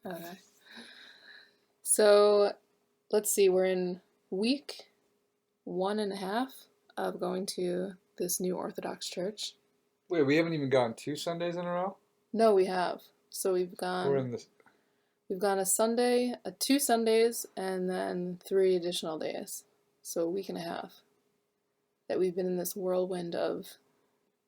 Okay. So let's see, we're in week 1.5 of going to this new Orthodox church. Wait, we haven't even gone 2 Sundays in a row? No, we have. So We're in this. we've gone a Sunday, 2 Sundays, and then 3 additional days. So a week and a half that we've been in this whirlwind of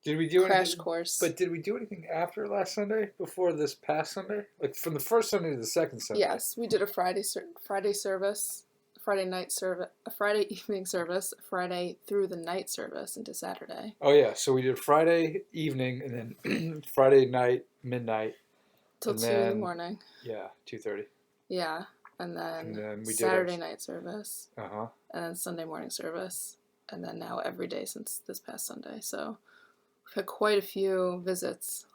Did we do crash anything? course. But did we do anything after last Sunday? Before this past Sunday? Like from the first Sunday to the second Sunday? Yes, we did a Friday service, Friday night service, a Friday evening service, Friday through the night service into Saturday. Oh yeah, so we did Friday evening and then Friday night, midnight, Till and 2 in the then morning. 2:30. Yeah, and then we did Saturday night service, Uh-huh. and then Sunday morning service, and then now every day since this past Sunday. So we've had quite a few visits.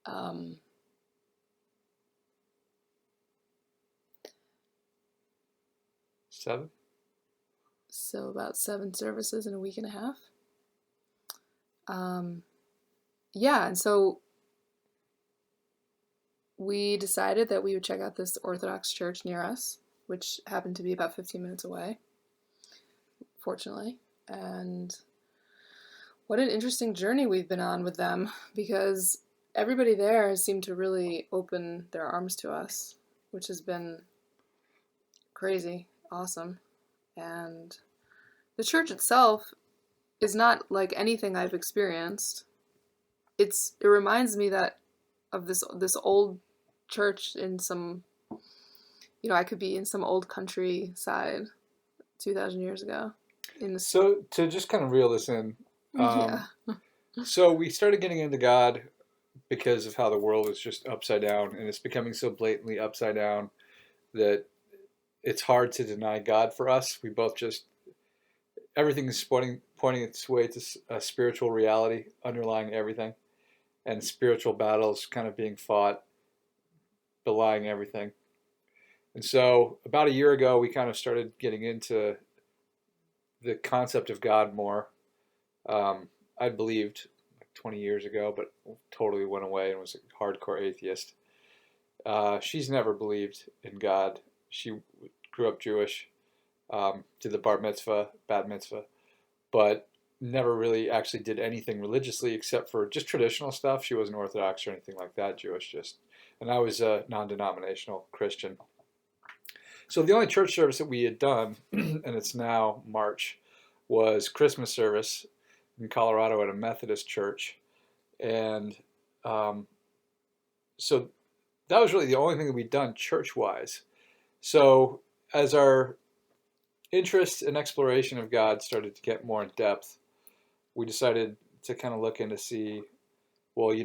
um, Seven? so about 7 services in a week and a half. Yeah, and so we decided that we would check out this Orthodox church near us, which happened to be about 15 minutes away, fortunately. And what an interesting journey we've been on with them, because everybody there has seemed to really open their arms to us, which has been crazy, awesome. And the church itself is not like anything I've experienced. It reminds me that of this old church in some, I could be in some old countryside 2,000 years ago. So to just kind of reel this in, Yeah. so we started getting into God because of how the world is just upside down, and it's becoming so blatantly upside down that it's hard to deny God for us. We both just, everything is pointing its way to a spiritual reality underlying everything, and spiritual battles kind of being fought, belying everything. And so about a year ago, we kind of started getting into the concept of God more. I believed like 20 years ago, but totally went away and was a hardcore atheist. She's never believed in God. She grew up Jewish, did the bar mitzvah, bat mitzvah, but never really actually did anything religiously except for just traditional stuff. She wasn't Orthodox or anything like that, Jewish just. And I was a non-denominational Christian. So the only church service that we had done, and it's now March, was Christmas service in Colorado at a Methodist church. And so that was really the only thing that we'd done church-wise. So as our interest and exploration of God started to get more in depth, we decided to kind of look in to see, well,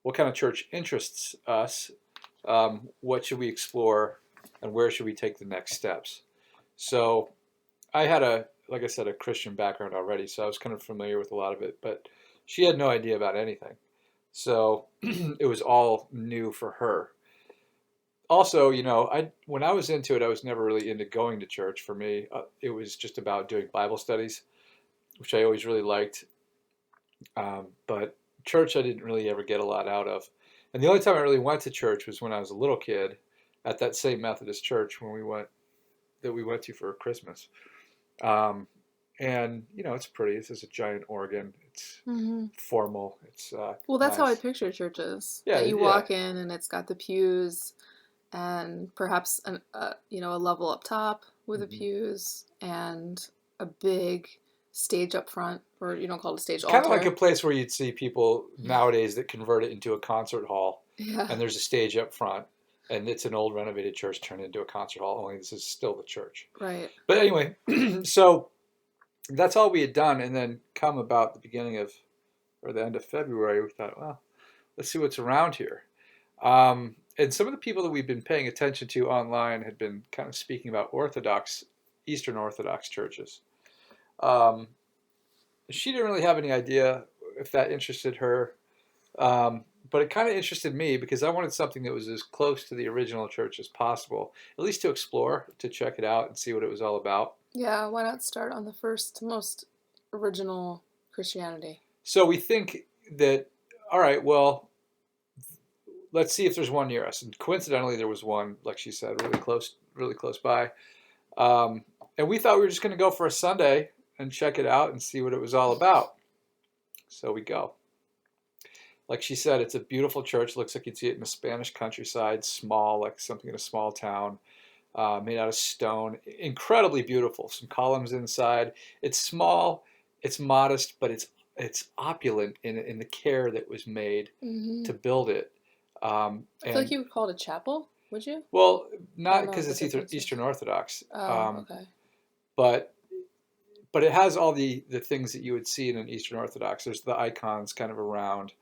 what kind of church interests us, what should we explore, and where should we take the next steps. So I had like I said, a Christian background already, so I was kind of familiar with a lot of it, but she had no idea about anything. So it was all new for her. Also, when I was into it, I was never really into going to church. For me, it was just about doing Bible studies, which I always really liked. But church, I didn't really ever get a lot out of. And the only time I really went to church was when I was a little kid, at that same Methodist church when we went to for Christmas. And it's pretty. It's just a giant organ. It's formal. It's well, that's nice. how I picture churches. Yeah, that you walk in and it's got the pews, and perhaps a level up top with the pews and a big stage up front, or you don't call it a stage, kind altar. of like a place where you'd see people nowadays that convert it into a concert hall. Yeah. And there's a stage up front, and it's an old renovated church turned into a concert hall, only this is still the church. Right. But anyway, so that's all we had done. And then come about the end of February, we thought, well, let's see what's around here. And some of the people that we've been paying attention to online had been kind of speaking about Eastern Orthodox churches. She didn't really have any idea if that interested her. But it kind of interested me because I wanted something that was as close to the original church as possible, at least to explore, to check it out and see what it was all about. Yeah, why not start on the first, most original Christianity? So we think that, all right, well, let's see if there's one near us. And coincidentally, there was one, like she said, really close by. And we thought we were just going to go for a Sunday and check it out and see what it was all about. So we go. Like she said, it's a beautiful church. Looks like you'd see it in the Spanish countryside, small, like something in a small town, made out of stone. Incredibly beautiful. Some columns inside. It's small, it's modest, but it's opulent in the care that was made to build it. I feel like you would call it a chapel, would you? Well, I not don't know because what it's the difference is. Eastern Orthodox, Oh, okay. but it has all the things that you would see in an Eastern Orthodox. There's the icons kind of around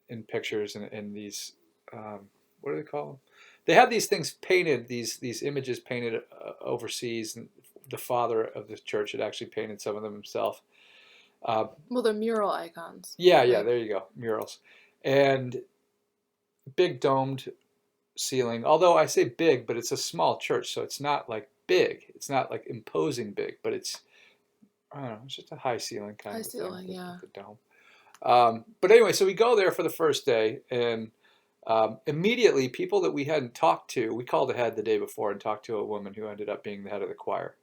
in pictures and these what do they call them? They have these things painted, these images painted overseas, and the father of the church had actually painted some of them himself. Well, they're mural icons. Yeah, Like, there you go, murals, and big domed ceiling. Although I say big, but it's a small church, so it's not like big. It's not like imposing big, but it's, I don't know, it's just a high ceiling kind high of thing ceiling, yeah. with the dome. But anyway, so we go there for the first day, and immediately people that we hadn't talked to, we called ahead the day before and talked to a woman who ended up being the head of the choir,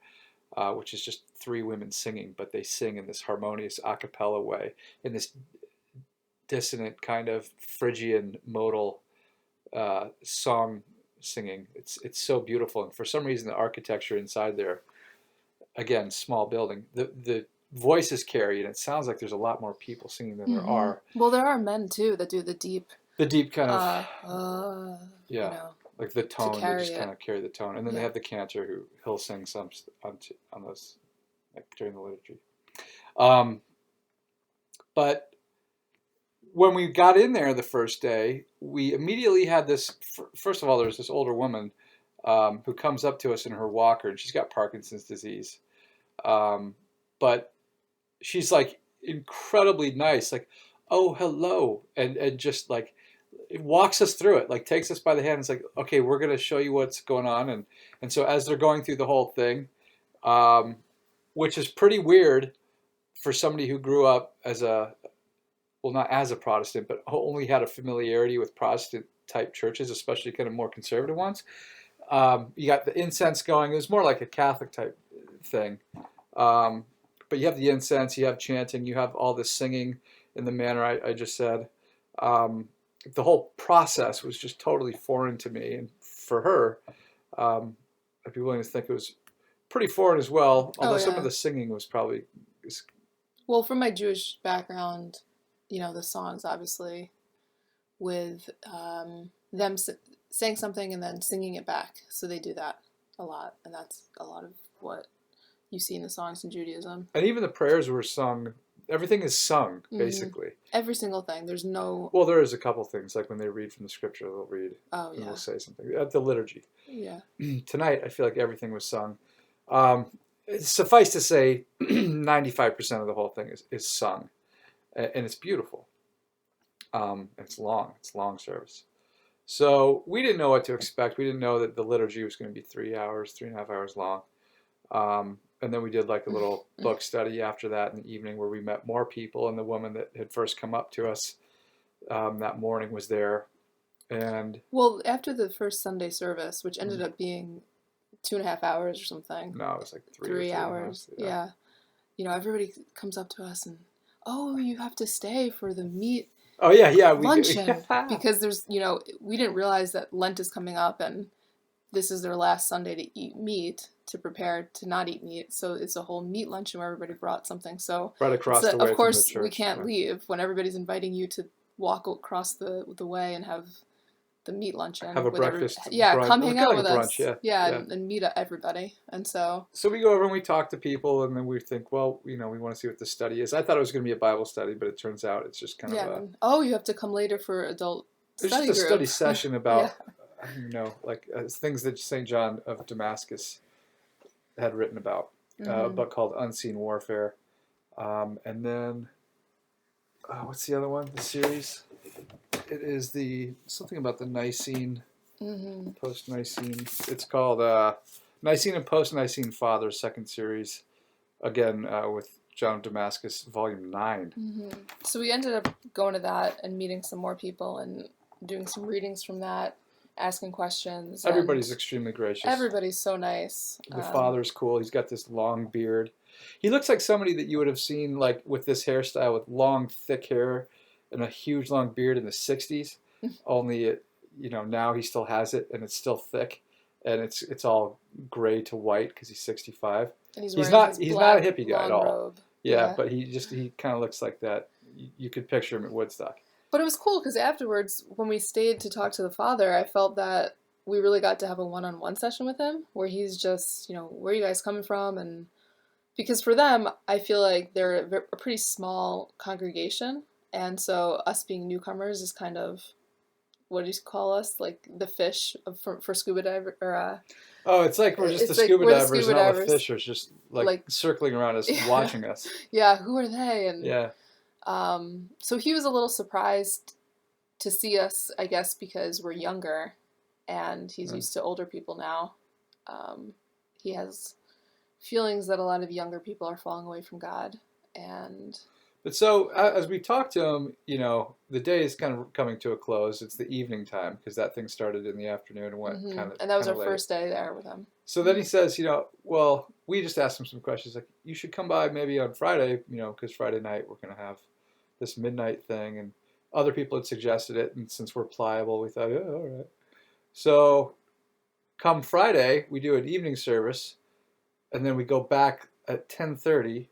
which is just three women singing, but they sing in this harmonious a cappella way, in this dissonant kind of Phrygian modal song singing. It's so beautiful, and for some reason the architecture inside there, again, small building, the voices carry, and it sounds like there's a lot more people singing than there are. Well, there are men too that do the deep Kind of you know, like the tone. They just kind of carry the tone, and then Yeah. they have the cantor he'll sing some on those, like during the liturgy. But when we got in there the first day, we immediately had this. First of all, there's this older woman who comes up to us in her walker, and she's got Parkinson's disease. But she's like incredibly nice, like, oh, hello, and just like it walks us through it, like takes us by the hand. It's like, okay, we're going to show you what's going on. And so as they're going through the whole thing, which is pretty weird for somebody who grew up as well, not as a Protestant, but only had a familiarity with Protestant type churches, especially kind of more conservative ones. You got the incense going. It was more like a Catholic type thing. But you have the incense, you have chanting, you have all this singing in the manner I just said. The whole process was just totally foreign to me. And for her, I'd be willing to think it was pretty foreign as well, although some of the singing was probably... Well, from my Jewish background, you know, the songs, obviously, with them saying something and then singing it back. So they do that a lot, and that's a lot of what you see in the songs in Judaism. And even the prayers were sung. Everything is sung, basically. Every single thing. There's no... Well, there is a couple things, like when they read from the scripture, they'll read and they'll say something. At the liturgy. Yeah. Tonight, I feel like everything was sung. Suffice to say, 95% of the whole thing is sung. And it's beautiful. It's long service. So we didn't know what to expect. We didn't know that the liturgy was going to be 3 hours, 3.5 hours long. And then we did like a little book study after that in the evening, where we met more people, and the woman that had first come up to us that morning was there. And well, after the first Sunday service, which ended up being 2.5 hours or something. No, it was like 3 hours. Yeah. You know, everybody comes up to us and, oh, you have to stay for the meat. Oh yeah, luncheon. Because there's, you know, we didn't realize that Lent is coming up, and this is their last Sunday to eat meat, to prepare to not eat meat. So it's a whole meat luncheon where everybody brought something. So right across the way, of course, from the church, we can't leave when everybody's inviting you to walk across the way and have the meat luncheon. Have a breakfast. Brunch. Come hang out with brunch, us. And meet everybody. And so we go over and we talk to people, and then we think, well, you know, we want to see what the study is. I thought it was going to be a Bible study, but it turns out it's just kind of you have to come later for adult study group. It's just a study session about, you know, like things that St. John of Damascus had written about, a book called Unseen Warfare. And then, what's the other one, the series? It is something about the Nicene, post-Nicene. It's called Nicene and Post-Nicene Fathers, second series, again with John of Damascus, volume 9. So we ended up going to that and meeting some more people, and doing some readings from that, asking questions. Everybody's And extremely gracious. everybody's so nice. The father's cool. He's got this long beard. He looks like somebody that you would have seen like with this hairstyle with long, thick hair and a huge long beard in the 60s. Only, now he still has it and it's still thick. And it's all gray to white because he's 65. And he's He's wearing not his he's black not a hippie guy at long all. robe. Yeah, but he kind of looks like that. You could picture him at Woodstock. But it was cool because afterwards, when we stayed to talk to the father, I felt that we really got to have a one-on-one session with him where he's just, where are you guys coming from? And because for them, I feel like they're a pretty small congregation. And so us being newcomers is kind of, what do you call us? Like the fish for scuba diver, or Oh, it's like we're just the like scuba we're the divers scuba and all the divers. fish are just like circling around us, watching us. Yeah, who are they? And Yeah. so he was a little surprised to see us, I guess, because we're younger, and he's used to older people now. He has feelings that a lot of younger people are falling away from God, and. But so as we talk to him, the day is kind of coming to a close. It's the evening time because that thing started in the afternoon and went kind of. And that was our late. first day there with him. So then he says, well, we just asked him some questions like, you should come by maybe on Friday, because Friday night we're going to have this midnight thing, and other people had suggested it, and since we're pliable, we thought, yeah, all right. So come Friday, we do an evening service, and then we go back at 10:30.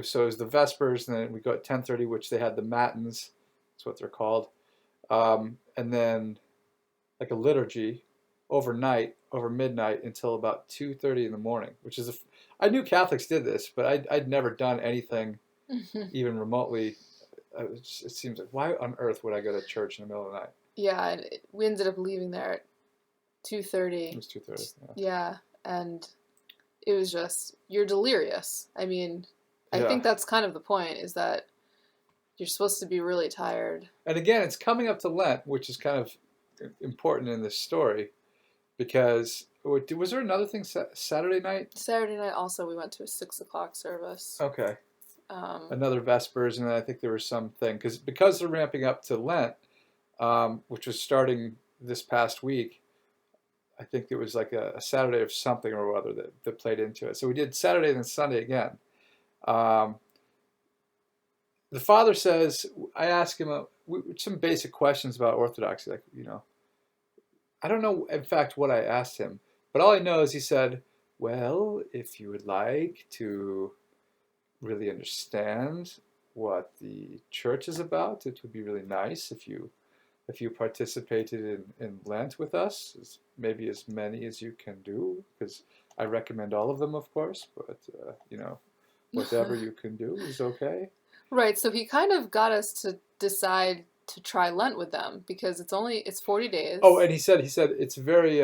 So it was the Vespers, and then we go at 10:30, which they had the Matins. That's what they're called. And then like a liturgy overnight, over midnight until about 2:30 in the morning, which is I knew Catholics did this, but I'd never done anything even remotely. It seems like, why on earth would I go to church in the middle of the night? Yeah, and we ended up leaving there at 2:30. It was 2:30. Yeah, and it was just, you're delirious. I mean, I think that's kind of the point, is that you're supposed to be really tired. And again, it's coming up to Lent, which is kind of important in this story, because was there another thing Saturday night? Saturday night also we went to a 6:00 service. Okay. Another Vespers, and then I think there was something because they're ramping up to Lent, which was starting this past week. I think there was like a Saturday of something or other that played into it. So we did Saturday and then Sunday again. The father says, I asked him some basic questions about Orthodoxy, like, I don't know, in fact, what I asked him, but all I know is he said, well, if you would like to really understand what the church is about, it would be really nice if you participated in Lent with us, maybe as many as you can do, because I recommend all of them, of course, but, whatever you can do is okay. Right, so he kind of got us to decide to try Lent with them, because it's 40 days. Oh, and he said it's very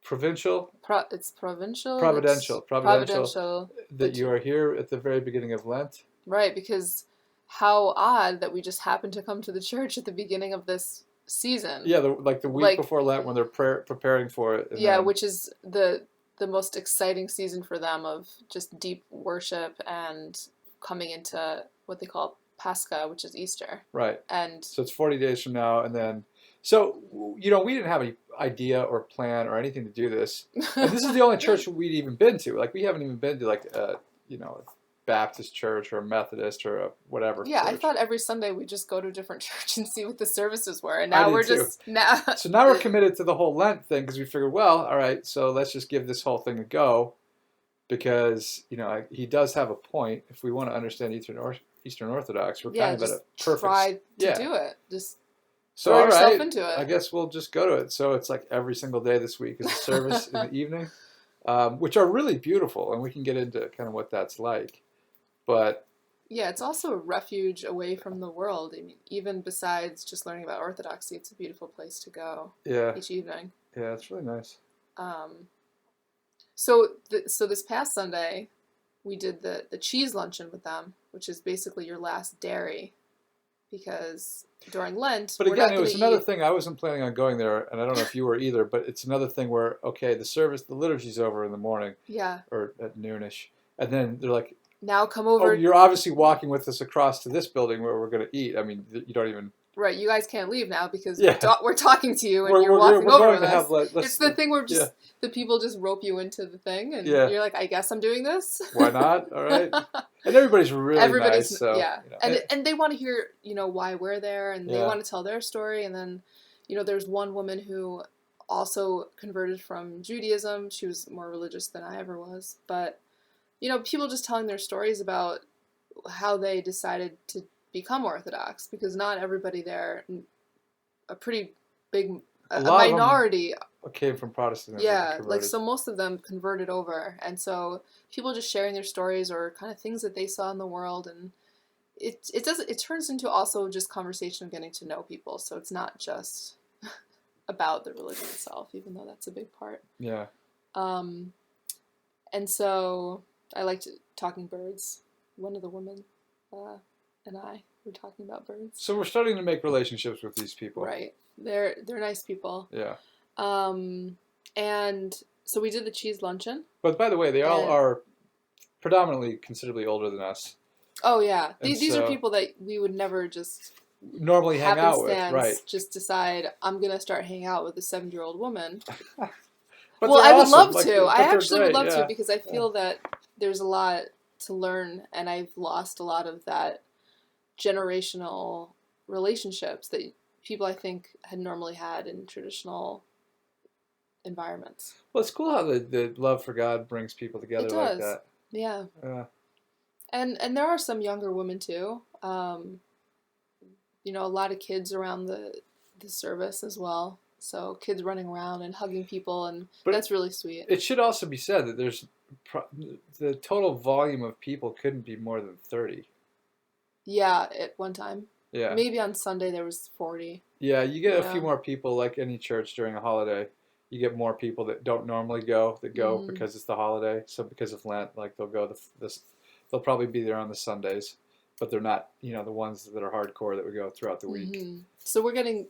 provincial. It's provincial. Providential. That you are here at the very beginning of Lent. Right, because how odd that we just happened to come to the church at the beginning of this season. Yeah, the week before Lent when they're preparing for it. Yeah, which is the most exciting season for them of just deep worship and coming into what they call Pascha, which is Easter. Right. And so it's 40 days from now, and then so we didn't have any idea or plan or anything to do this. And this is the only church we'd even been to. Like, we haven't even been to like a Baptist church or a Methodist or a whatever. Yeah, church. I thought every Sunday we'd just go to a different church and see what the services were, and now we're just now. So now we're committed to the whole Lent thing because we figured, well, all right, so let's just give this whole thing a go, because he does have a point. If we want to understand Eastern Orthodox, we're kind of at a perfect. Try to do it. Just so throw yourself into it. I guess we'll just go to it. So it's like every single day this week is a service in the evening, which are really beautiful, and we can get into kind of what that's like. But yeah, it's also a refuge away from the world. I mean, even besides just learning about Orthodoxy, it's a beautiful place to go. Yeah. Each evening. Yeah, it's really nice. So this past Sunday, we did the cheese luncheon with them, which is basically your last dairy, because during Lent. But again, it was another thing. I wasn't planning on going there, and I don't know if you were either. But it's another thing where the liturgy's over in the morning. Yeah. Or at noonish, and then they're like, now come Oh, over. you're obviously walking with us across to this building where we're going to eat. I mean, you don't even. Right, you guys can't leave now because Yeah. we're talking to you and We're, you're we're, walking we're over going with to us. have. Let's, It's the thing where yeah. the people just rope you into the thing and Yeah. you're like, I guess I'm doing this. Why not? All right. And everybody's really nice. So, yeah, and they want to hear why we're there, and they want to tell their story. And then there's one woman who also converted from Judaism. She was more religious than I ever was, but people just telling their stories about how they decided to become Orthodox, because not everybody there, a pretty big a minority came from Protestantism. Yeah, like, so most of them converted over, and so people just sharing their stories or kind of things that they saw in the world, and it turns into also just conversation of getting to know people. So it's not just about the religion itself, even though that's a big part. Yeah. And so I liked talking birds. One of the women and I were talking about birds. So we're starting to make relationships with these people. Right. They're nice people. Yeah. And so we did the cheese luncheon. But by the way, they all are predominantly considerably older than us. Oh yeah, these are people that we would never just normally hang out with, right? Just decide I'm gonna start hanging out with a 7-year-old woman. Well, I would awesome. love to. I actually would love to, because I feel that there's a lot to learn, and I've lost a lot of that generational relationships that people I think had normally had in traditional environments. Well, it's cool how the love for God brings people together like that. Yeah. And there are some younger women too. A lot of kids around the service as well. So kids running around and hugging people, but that's really sweet. It should also be said that the total volume of people couldn't be more than 30. Yeah, at one time. Yeah. Maybe on Sunday there was 40. Yeah, you get a few more people, like any church during a holiday. You get more people that don't normally go because it's the holiday. So because of Lent, like they'll go they'll probably be there on the Sundays, but they're not, the ones that are hardcore that would go throughout the week. Mm-hmm. So we're getting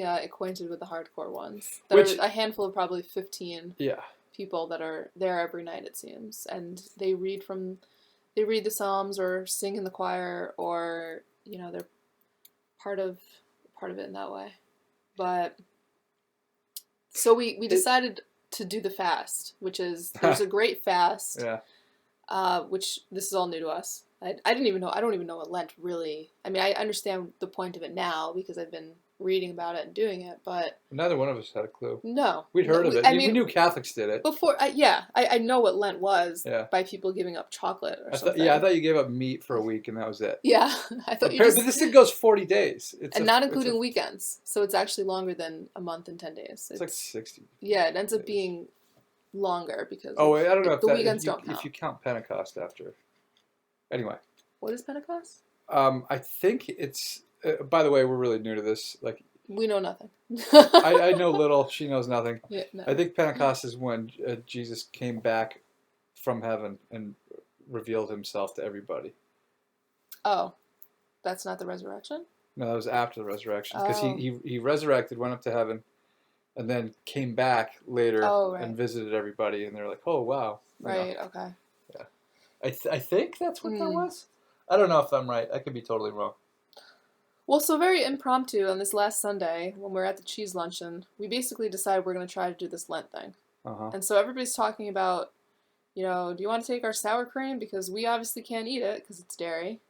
acquainted with the hardcore ones. Which are a handful of probably 15 people that are there every night, it seems, and they read the Psalms or sing in the choir, or they're part of it in that way. But so we decided to do the fast, which is there's a great fast. Which this is all new to us. I don't even know what Lent really. I mean, I understand the point of it now because I've been reading about it and doing it, but neither one of us had a clue. No, we'd heard of it. We knew Catholics did it before. I know what Lent was by people giving up chocolate or something. I thought you gave up meat for a week and that was it. Yeah, I thought but this thing goes 40 days, not including weekends. So it's actually longer than a month and 10 days. It's like 60. Yeah, it ends up being longer because I don't know if the weekends don't count. If you count Pentecost after. Anyway. What is Pentecost? I think it's. By the way, we're really new to this. Like, we know nothing. I know little. She knows nothing. Yeah, no. I think Pentecost is when Jesus came back from heaven and revealed himself to everybody. Oh, that's not the resurrection? No, that was after the resurrection, because he resurrected, went up to heaven, and then came back later and visited everybody, and they're like, "Oh, wow!" Right. Okay. Yeah, I think that's what that was. I don't know if I'm right. I could be totally wrong. Well, so very impromptu on this last Sunday when we're at the cheese luncheon, we basically decided we're going to try to do this Lent thing. And so everybody's talking about, do you want to take our sour cream? Because we obviously can't eat it because it's dairy.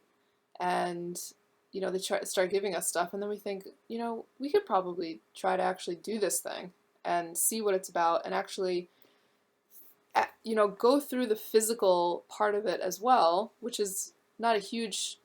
And, they start giving us stuff. And then we think, we could probably try to actually do this thing and see what it's about and actually, go through the physical part of it as well, which is not a huge...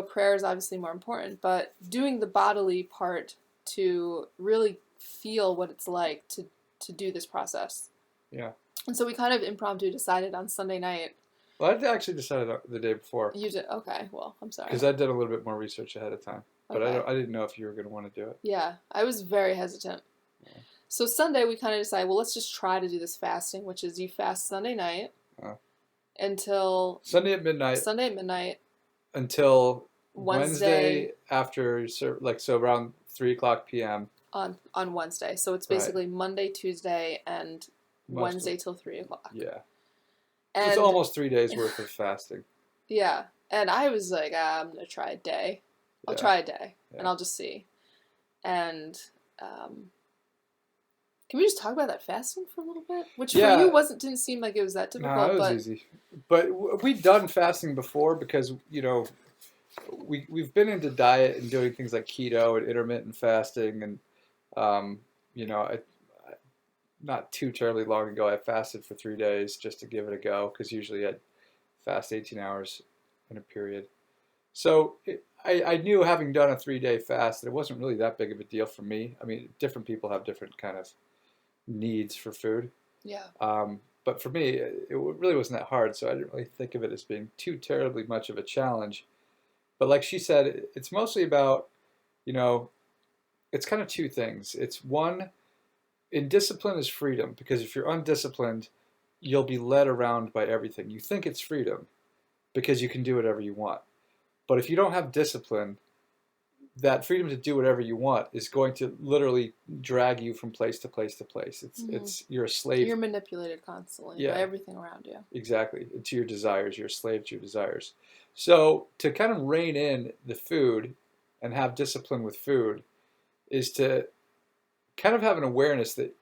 prayer is obviously more important, but doing the bodily part to really feel what it's like to do this process. Yeah. And so we kind of impromptu decided on Sunday night. Well, I actually decided the day before. You did? Okay. Well, I'm sorry. Because I did a little bit more research ahead of time. But I didn't know if you were going to want to do it. Yeah. I was very hesitant. Yeah. So Sunday we kind of decided, well, let's just try to do this fasting, which is you fast Sunday night until... Sunday at midnight. Until... Wednesday after, so around 3:00 p.m. On Wednesday. So it's basically Monday, Tuesday, and Wednesday till 3:00. Yeah. So it's And almost 3 days worth of fasting. yeah, and I was like, I'm gonna try a day. I'll Yeah, try a day, and yeah. I'll just see. And um, can we just talk about that fasting for a little bit? Which for you Yeah, wasn't didn't seem like it was that no, it difficult, was but easy. But we've done fasting before because, we've been into diet and doing things like keto and intermittent fasting. And, um, not too terribly long ago, I fasted for 3 days just to give it a go because usually I'd fast 18 hours in a period. So I knew, having done a 3 day fast, that it wasn't really that big of a deal for me. I mean, different people have different kind of needs for food. yeah, But for me, it really wasn't that hard, so I didn't really think of it as being too terribly much of a challenge. But like she said, it's mostly about, you know, it's kind of two things. It's one, in discipline is freedom, because if you're undisciplined, you'll be led around by everything. You think it's freedom because you can do whatever you want. But if you don't have discipline, that freedom to do whatever you want is going to literally drag you from place to place to place. hmm It's you're a slave. you're manipulated constantly by Yeah, everything around you. exactly. To your desires. You're a slave to your desires. So to kind of rein in the food and have discipline with food is to kind of have an awareness that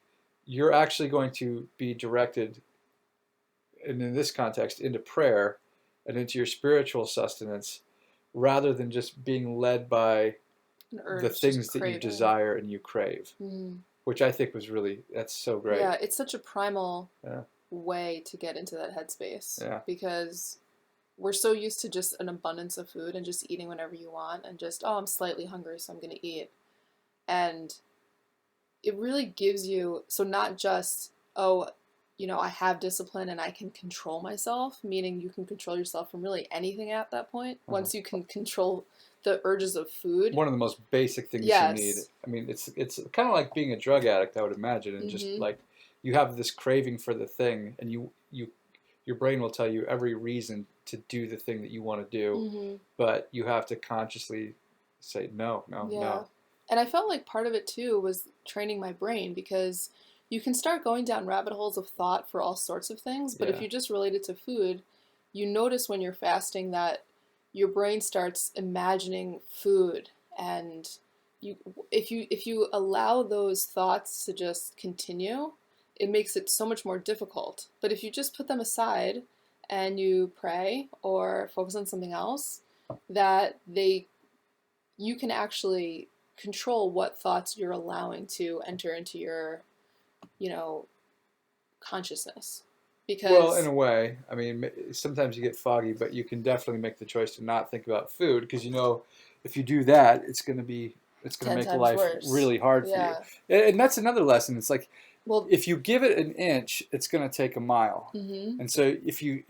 you're actually going to be directed, and in this context, into prayer and into your spiritual sustenance, rather than just being led by An the urge, just a things that you craving. desire and you crave, Mm. which I think was really, that's so great. Yeah, it's such a primal Yeah, way to get into that headspace yeah, because we're so used to just an abundance of food and just eating whenever you want and just, oh, I'm slightly hungry, so I'm going to eat. And it really gives you, so not just, oh, I have discipline and I can control myself, meaning you can control yourself from really anything at that point. uh-huh. Once you can control the urges of food. One of the most basic things you need. Yes. I mean, it's kind of like being a drug addict, I would imagine, and just Mm-hmm. like you have this craving for the thing, and your brain will tell you every reason to do the thing that you want to do, Mm-hmm. but you have to consciously say no, no, Yeah. no. And I felt like part of it too was training my brain because you can start going down rabbit holes of thought for all sorts of things, but if Yeah, you just relate it to food, you notice when you're fasting that your brain starts imagining food and you if you allow those thoughts to just continue, it makes it so much more difficult. But if you just put them aside and you pray or focus on something else, that they you can actually control what thoughts you're allowing to enter into your, you know, consciousness. well, in Because a way, I mean, sometimes you get foggy, but you can definitely make the choice to not think about food, because if you do that, it's going to 10 make times life worse. really hard for you. Yeah. And that's another lesson. It's like, Well, if you give it an inch, it's going to take a mile. mm-hmm. And so if you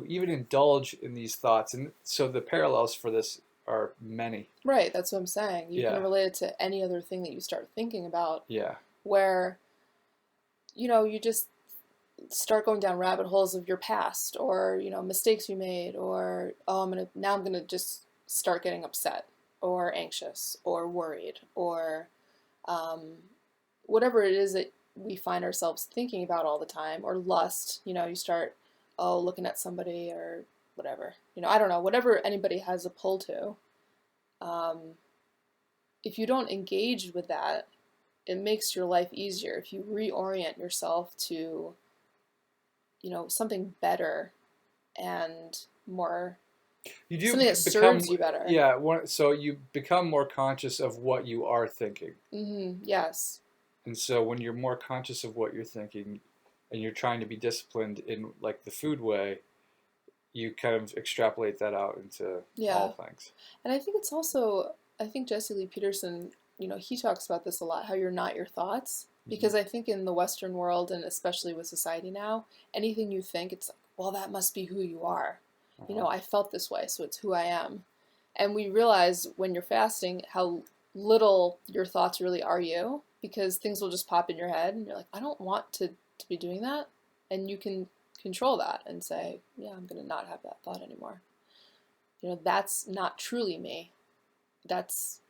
even indulge in these thoughts, and so the parallels for this are many. Right, that's what I'm saying. You can Yeah, relate it to any other thing that you start thinking about yeah, where, you just start going down rabbit holes of your past or, mistakes you made or, oh, I'm going to just start getting upset or anxious or worried or um, whatever it is that we find ourselves thinking about all the time, or lust, you start, oh, looking at somebody or whatever, I don't know, whatever anybody has a pull to. Um, if you don't engage with that, it makes your life easier if you reorient yourself to, something better and more, you do something that become, serves you better. yeah, so you become more conscious of what you are thinking. Yes. And so when you're more conscious of what you're thinking, and you're trying to be disciplined in like the food way, you kind of extrapolate that out into all Yeah. things. And I think it's also, I think Jesse Lee Peterson, he talks about this a lot, how you're not your thoughts. Hmm. Because I think in the Western world, and especially with society now, anything you think, it's like, well, that must be who you are. Uh-huh. I felt this way, so it's who I am. And we realize when you're fasting how little your thoughts really are you, because things will just pop in your head, and you're like, I don't want to be doing that. And you can control that and say, yeah, I'm going to not have that thought anymore. That's not truly me. That's,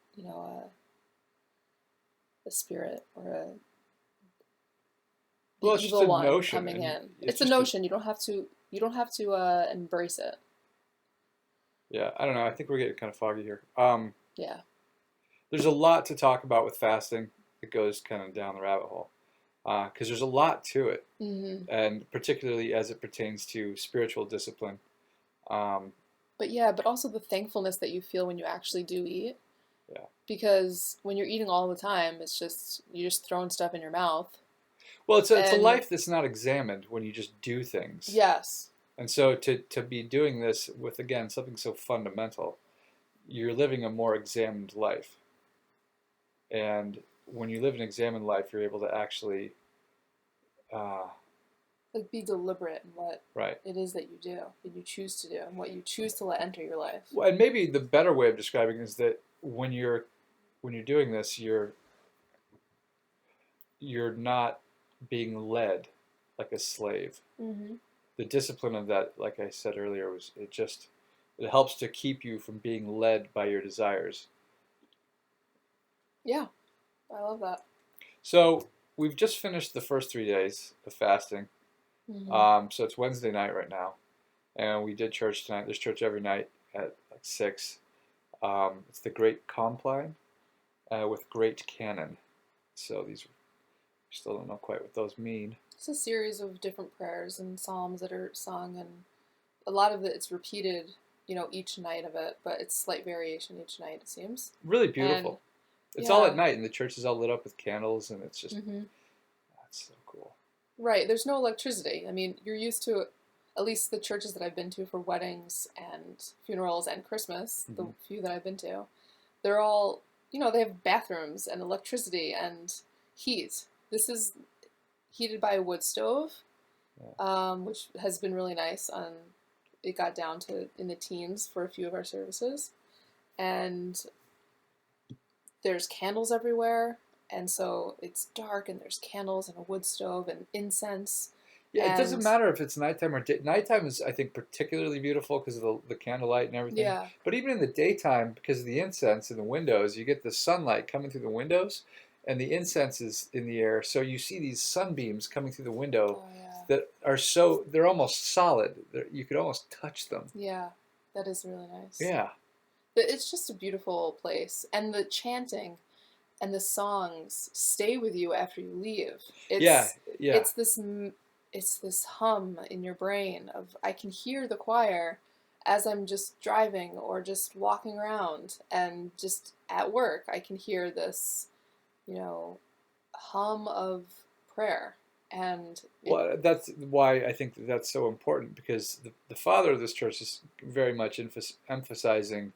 a spirit or the Well, it's just evil a one notion, coming and in. it's It's a just a notion. You don't have to, You don't have to embrace it. Yeah, I don't know. I think we're getting kind of foggy here. Yeah. There's a lot to talk about with fasting. It goes kind of down the rabbit hole because there's a lot to it, and particularly as it pertains to spiritual discipline. Um, But also the thankfulness that you feel when you actually do eat. yeah. Because when you're eating all the time, it's just you're just throwing stuff in your mouth. Well, it's a And life that's not examined when you just do things. yes. And so to be doing this with, again, something so fundamental, you're living a more examined life. And when you live an examined life, you're able to actually, uh, Like be deliberate in what right. it is that you do, that you choose to do, and what you choose to let enter your life. Well, and maybe the better way of describing it is that when you're doing this, you're not being led like a slave. The discipline of that, like I said earlier, it helps to keep you from being led by your desires. Yeah, I love that. So we've just finished the first 3 days of fasting. So it's Wednesday night right now, and we did church tonight. There's church every night at like 6. It's the Great Compline with Great Canon. So we still don't know quite what those mean. It's a series of different prayers and psalms that are sung, and a lot of it's repeated, each night of it, but it's slight variation each night, it seems. Really And beautiful. It's all yeah. at night, and the church is all lit up with candles, and it's just that's so cool. Right, there's no electricity. I mean, you're used to, at least the churches that I've been to for weddings and funerals and Christmas, the few that I've been to, they're all, they have bathrooms and electricity and heat. This is heated by a wood stove, which has been really nice. It got down to in the teens for a few of our services. And there's candles everywhere. And so it's dark, and there's candles and a wood stove and incense. Yeah, it doesn't matter if it's nighttime or day. Nighttime is, I think, particularly beautiful because of the candlelight and everything. Yeah. But even in the daytime, because of the incense in the windows, you get the sunlight coming through the windows, and the incense is in the air. So you see these sunbeams coming through the window that are they're almost solid. You could almost touch them. Yeah, that is really nice. Yeah. But it's just a beautiful place. And the chanting and the songs stay with you after you leave. Yeah. It's this hum in your brain of, I can hear the choir as I'm just driving or just walking around, and just at work I can hear this, hum of prayer. And well, that's why I think that's so important, because the father of this church is very much emphasizing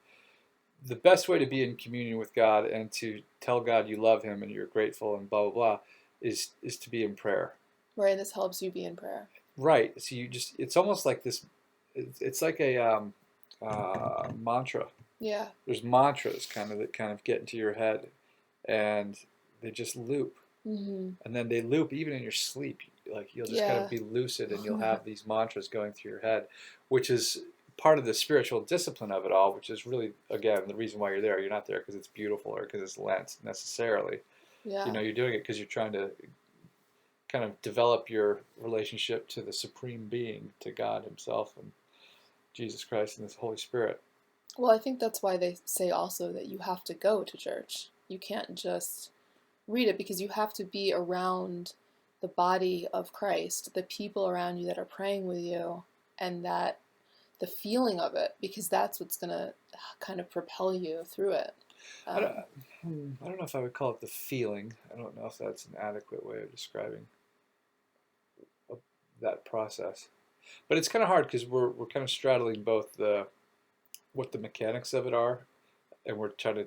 the best way to be in communion with God and to tell God you love Him and you're grateful and blah blah blah is to be in prayer. Right, this helps you be in prayer. Right. So it's almost like this. It's like a mantra. Yeah. There's mantras that kind of get into your head, and they just loop, and then they loop even in your sleep. Like you'll just kind of be lucid, and you'll have these mantras going through your head, which is part of the spiritual discipline of it all, which is really, again, the reason why you're there. You're not there because it's beautiful or because it's Lent necessarily. Yeah. You're doing it because you're trying to kind of develop your relationship to the supreme being, to God Himself and Jesus Christ and His Holy Spirit. Well, I think that's why they say also that you have to go to church. You can't just read it, because you have to be around the body of Christ, the people around you that are praying with you, and that the feeling of it, because that's what's going to kind of propel you through it. I don't know if I would call it the feeling. I don't know if that's an adequate way of describing that process. But it's kind of hard because we're kind of straddling both what the mechanics of it are, and we're trying to,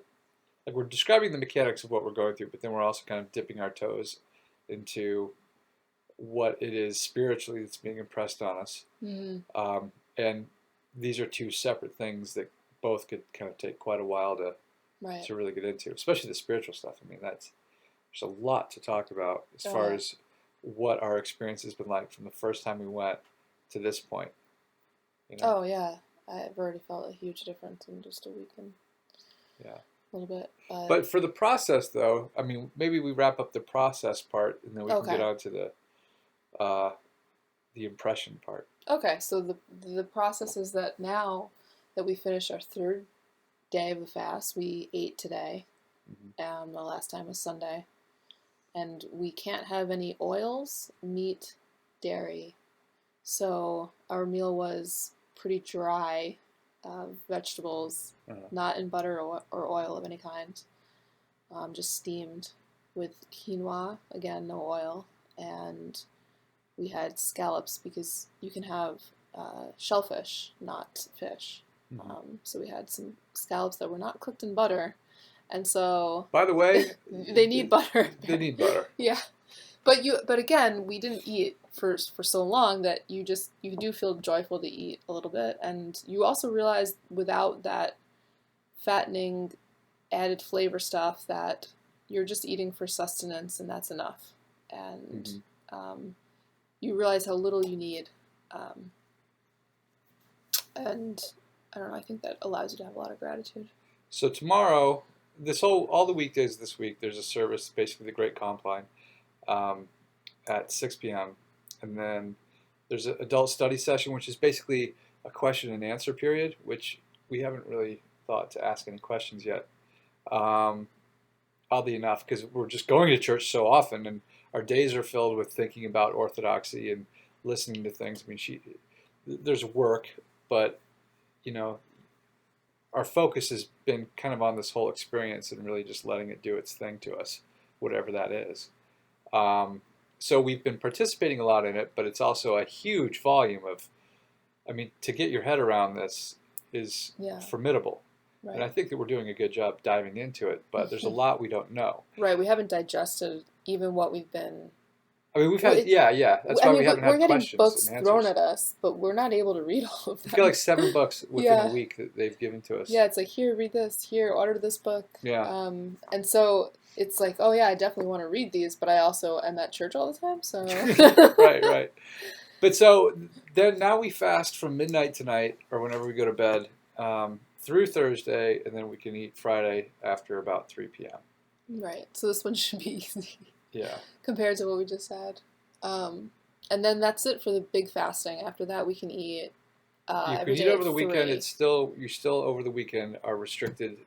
like, we're describing the mechanics of what we're going through, but then we're also kind of dipping our toes into what it is spiritually that's being impressed on us. And these are two separate things that both could kind of take quite a while to really get into, especially the spiritual stuff. I mean, there's a lot to talk about as far as what our experience has been like from the first time we went to this point. Oh yeah, I've already felt a huge difference in just a week and a little bit. But for the process, though, I mean, maybe we wrap up the process part, and then we can get on to the impression part. Okay, so the process is that now that we finished our third day of the fast, we ate today. Hmm. The last time was Sunday, and we can't have any oils, meat, dairy. So our meal was pretty dry, vegetables, Uh, not in butter or oil of any kind, just steamed with quinoa, again, no oil, and we had scallops because you can have shellfish, not fish. mhm. So we had some scallops that were not cooked in butter, and so By the way, they need butter. they need butter. Yeah, but again, we didn't eat for so long that you do feel joyful to eat a little bit, and you also realize without that fattening added flavor stuff that you're just eating for sustenance and that's enough, and Hmm. um, you realize how little you need, um, and I don't know. I think that allows you to have a lot of gratitude. So tomorrow, all the weekdays this week, there's a service, basically the Great Compline, um, at 6 p.m. And then there's an adult study session, which is basically a question and answer period, which we haven't really thought to ask any questions yet. Um, Oddly enough, because we're just going to church so often, and our days are filled with thinking about orthodoxy and listening to things. I mean, there's work, but you know, our focus has been kind of on this whole experience and really just letting it do its thing to us, whatever that is. Um, so we've been participating a lot in it, but it's also a huge volume of, I mean, to get your head around this is Yeah, formidable. And I right. think that we're doing a good job diving into it, but there's a lot we don't know. Right, we haven't digested even what we've been. I mean, we've Well, had, yeah, yeah. That's I why mean, we haven't we're had getting questions books and thrown answers. at us, but we're not able to read all of We've got them. like 7 books within a Yeah, week that they've given to us. yeah. It's like here, read this. Here, order this book. Yeah. And so it's like, oh yeah, I definitely want to read these, but I also am at church all the time, so. Right, right. But so then now we fast from midnight tonight or whenever we go to bed through Thursday, and then we can eat Friday after about 3 p.m. Right. So this one should be easy Yeah. compared to what we just had. And then that's it for the big fasting. After that, we can eat You every can eat day over at the weekend. 3. It's still you still over the weekend are restricted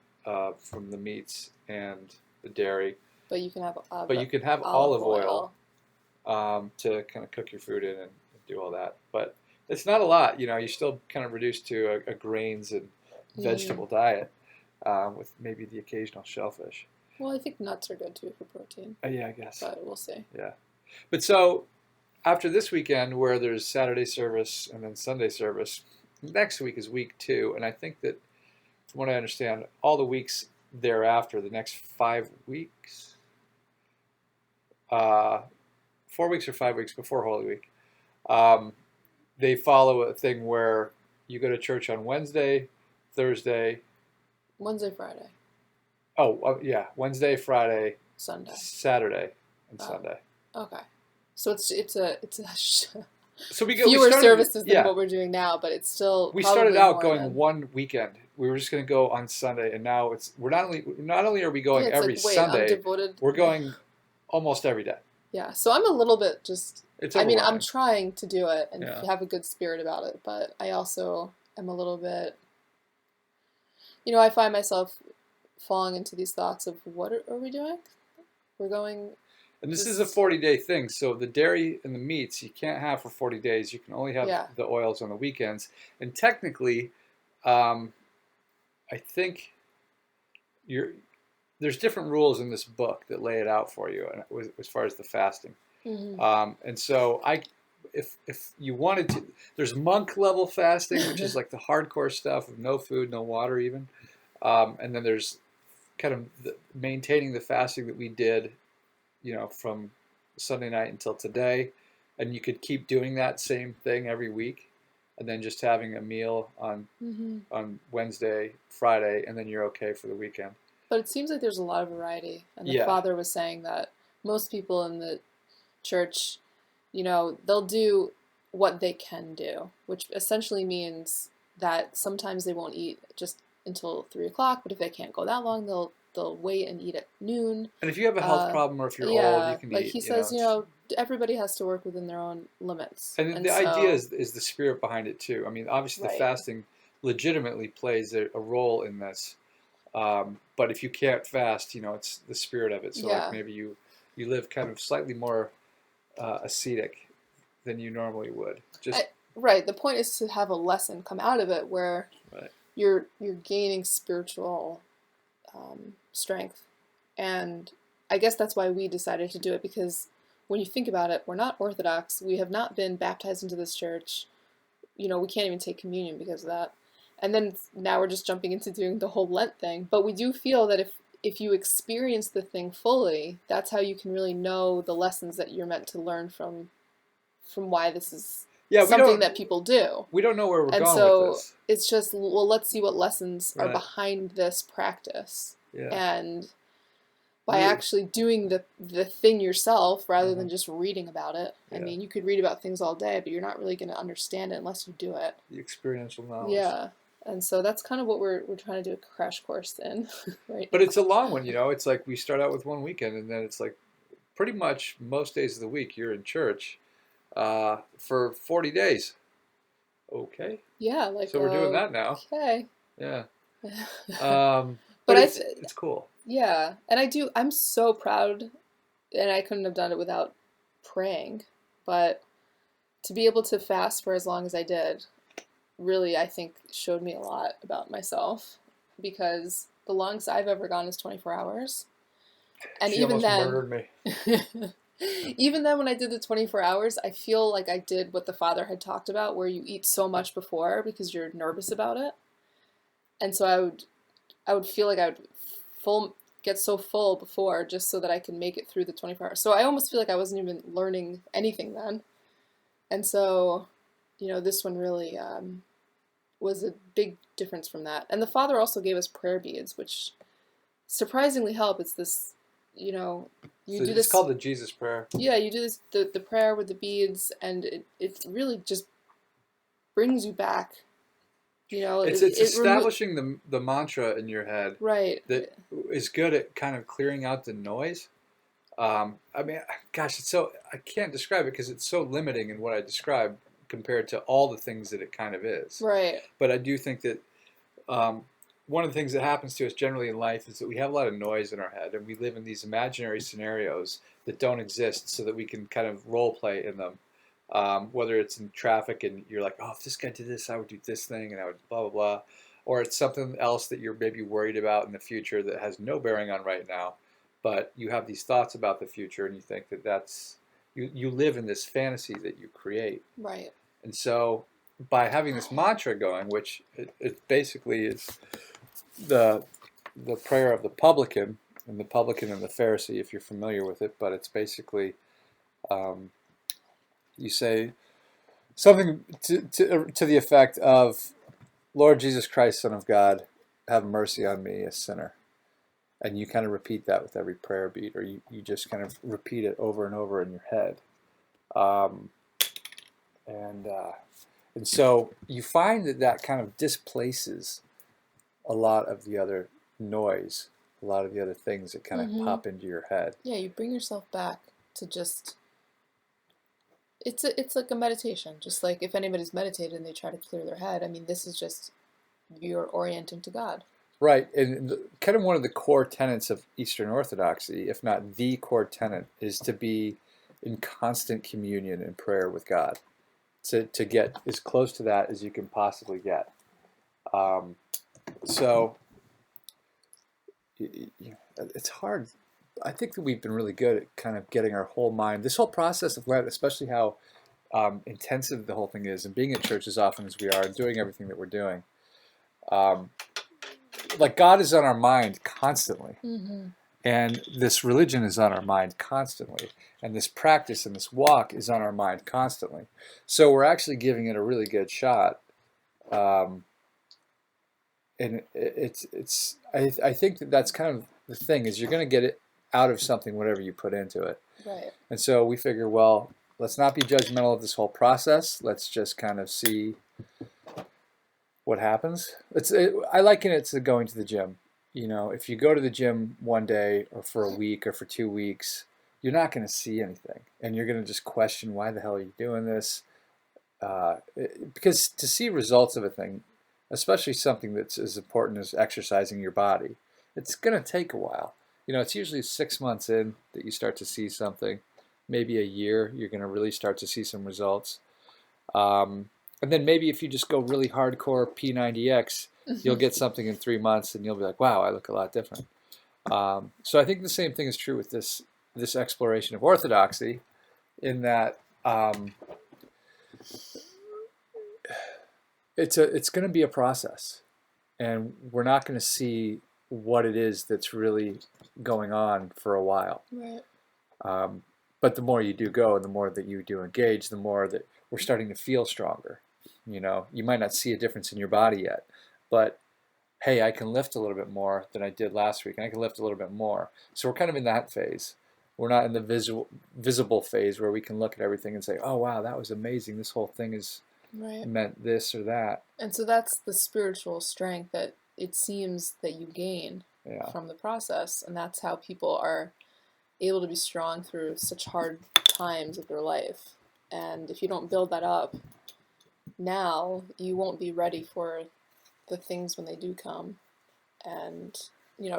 from the meats and the dairy, But you can have but you can have olive olive oil oil. to kind of cook your food in and do all that. But it's not a lot. You know, you're still kind of reduced to a grains and Mm. vegetable diet with maybe the occasional shellfish. Well, I think nuts are good too for protein, Yeah, I guess. but we'll see. Yeah. But so after this weekend, where there's Saturday service and then Sunday service, next week is week 2. And I think that, from what I understand, all the weeks thereafter, the next 5 weeks, uh, 4 weeks or 5 weeks before Holy Week, um, they follow a thing where you go to church on Wednesday, Thursday. Wednesday, Friday, Yeah, Wednesday, Friday, Sunday. Saturday, and Oh, Sunday. okay. So it's a So we fewer started, services than yeah, what we're doing now, but it's still we started probably out more going than. one weekend. We were just going to go on Sunday, and now we're not only are we Yeah, going it's like, every wait, I'm Sunday, devoted. we're Yeah. going almost every day. Yeah, so I'm a little bit just. It's I mean, I'm overwhelming. trying to do it and Yeah. have a good spirit about it, but I also am a little bit. I find myself falling into these thoughts of what are we doing? We're going. And this is a This. 40-day thing. So the dairy and the meats you can't have for 40 days. You can only have Yeah. the oils on the weekends. And technically, um, I think you're there's different rules in this book that lay it out for you, and as far as the fasting. Mm-hmm. And so if you wanted to, there's monk level fasting, which is like the hardcore stuff of no food, no water, even. And then there's kind of maintaining the fasting that we did, from Sunday night until today, and you could keep doing that same thing every week, and then just having a meal on Mm-hmm. on Wednesday, Friday, and then you're okay for the weekend. But it seems like there's a lot of variety, and the Yeah, father was saying that most people in the church, they'll do what they can do, which essentially means that sometimes they won't eat just until 3 o'clock, but if they can't go that long, they'll they'll wait and eat at noon. And if you have a health problem or if you're old, you Yeah, can like eat. he says, everybody has to work within their own limits, And and the idea so is the spirit behind it too. I mean, obviously the right, fasting legitimately plays a role in this. But if you can't fast, it's the spirit of it. So like yeah. maybe you live kind of slightly more ascetic than you normally would. Just Right. The point is to have a lesson come out of it where right. you're gaining spiritual strength, and I guess that's why we decided to do it, because when you think about it, we're not Orthodox. We have not been baptized into this church. We can't even take communion because of that. And then now we're just jumping into doing the whole Lent thing. But we do feel that if you experience the thing fully, that's how you can really know the lessons that you're meant to learn from why this is Yeah, something that people do. we don't know where we're And going with so this. it's just, well, let's see what lessons are Right. behind this practice. Yeah. And by actually doing the thing yourself rather than just reading about it. Yeah. I mean, you could read about things all day, but you're not really going to understand it unless you do it. The experiential knowledge. Yeah. And so that's kind of what we're trying to do a crash course in, right? But it's a long one, It's like we start out with one weekend, and then it's like pretty much most days of the week you're in church for 40 days. Okay. Yeah, like so we're doing that now. Okay. Yeah. But it's cool. Yeah, and I'm so proud, and I couldn't have done it without praying, but to be able to fast for as long as I did really, I think, showed me a lot about myself, because the longest I've ever gone is 24 hours. And She even almost then, murdered me. even then when I did the 24 hours, I feel like I did what the Father had talked about, where you eat so much before because you're nervous about it. And so I would feel like I would get so full before just so that I can make it through the 24 hours. So I almost feel like I wasn't even learning anything then. And so, this one really was a big difference from that. And the Father also gave us prayer beads, which surprisingly help. It's this, you do this. It's called the Jesus prayer. Yeah, you do this, the prayer with the beads, and it really just brings you back. It's establishing the mantra in your head, right, that is good at kind of clearing out the noise. I mean, gosh, I can't describe it because it's so limiting in what I describe compared to all the things that it kind of is. Right. But I do think that one of the things that happens to us generally in life is that we have a lot of noise in our head, and we live in these imaginary scenarios that don't exist, so that we can kind of role play in them. Whether it's in traffic and you're like, oh, if this guy did this, I would do this thing, and I would blah, blah, blah. Or it's something else that you're maybe worried about in the future that has no bearing on right now. But you have these thoughts about the future, and you think you live in this fantasy that you create. Right. And so by having this mantra going, which it basically is the prayer of the publican, and the Pharisee, if you're familiar with it, but it's basically you say something to the effect of, Lord Jesus Christ, Son of God, have mercy on me, a sinner. And you kind of repeat that with every prayer beat, or you just kind of repeat it over and over in your head. And so you find that kind of displaces a lot of the other noise, a lot of the other things that kind of pop into your head. Yeah, you bring yourself back to just... It's like a meditation. Just like if anybody's meditated and they try to clear their head, I mean, this is just you're orienting to God. Right, and kind of one of the core tenets of Eastern Orthodoxy, if not the core tenet, is to be in constant communion and prayer with God, to get as close to that as you can possibly get. So it's hard. I think that we've been really good at kind of getting our whole mind, this whole process of Lent, especially how intensive the whole thing is, and being at church as often as we are and doing everything that we're doing. Like God is on our mind constantly. Mm-hmm. And this religion is on our mind constantly. And this practice and this walk is on our mind constantly. So we're actually giving it a really good shot. And I think that's kind of the thing, is you're going to get it out of something, whatever you put into it. Right. And so we figure, well, let's not be judgmental of this whole process. Let's just kind of see what happens. I liken it to going to the gym. if you go to the gym one day or for a week or for 2 weeks, you're not going to see anything. And you're going to just question, why the hell are you doing this? Because to see results of a thing, especially something that's as important as exercising your body, it's going to take a while. It's usually 6 months in that you start to see something. Maybe a year, you're going to really start to see some results. And then maybe if you just go really hardcore P90X, you'll get something in 3 months and you'll be like, wow, I look a lot different. So I think the same thing is true with this exploration of orthodoxy, in that it's going to be a process, and we're not going to see what it is that's really going on for a while. Right. But the more you do go and the more that you do engage, the more that we're starting to feel stronger. You might not see a difference in your body yet, but hey, I can lift a little bit more than I did last week, and I can lift a little bit more. So we're kind of in that phase. We're not in the visible phase where we can look at everything and say, oh, wow, that was amazing. This whole thing is Right. meant this or that. And so that's the spiritual strength that it seems that you gain from the process, and that's how people are able to be strong through such hard times of their life. And if you don't build that up now, you won't be ready for the things when they do come. And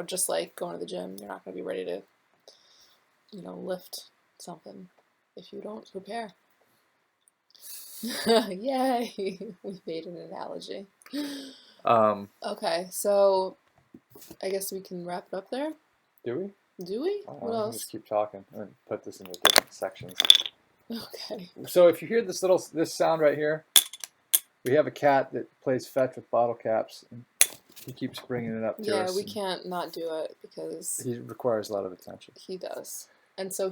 just like going to the gym, you're not going to be ready to lift something if you don't prepare. Yay! We made an analogy. Okay, so I guess we can wrap it up there. Do we? Do we? What else? Just keep talking and put this into different sections. Okay. So if you hear this sound right here, we have a cat that plays fetch with bottle caps, and he keeps bringing it up to us. Yeah, we can't not do it because he requires a lot of attention. He does. And so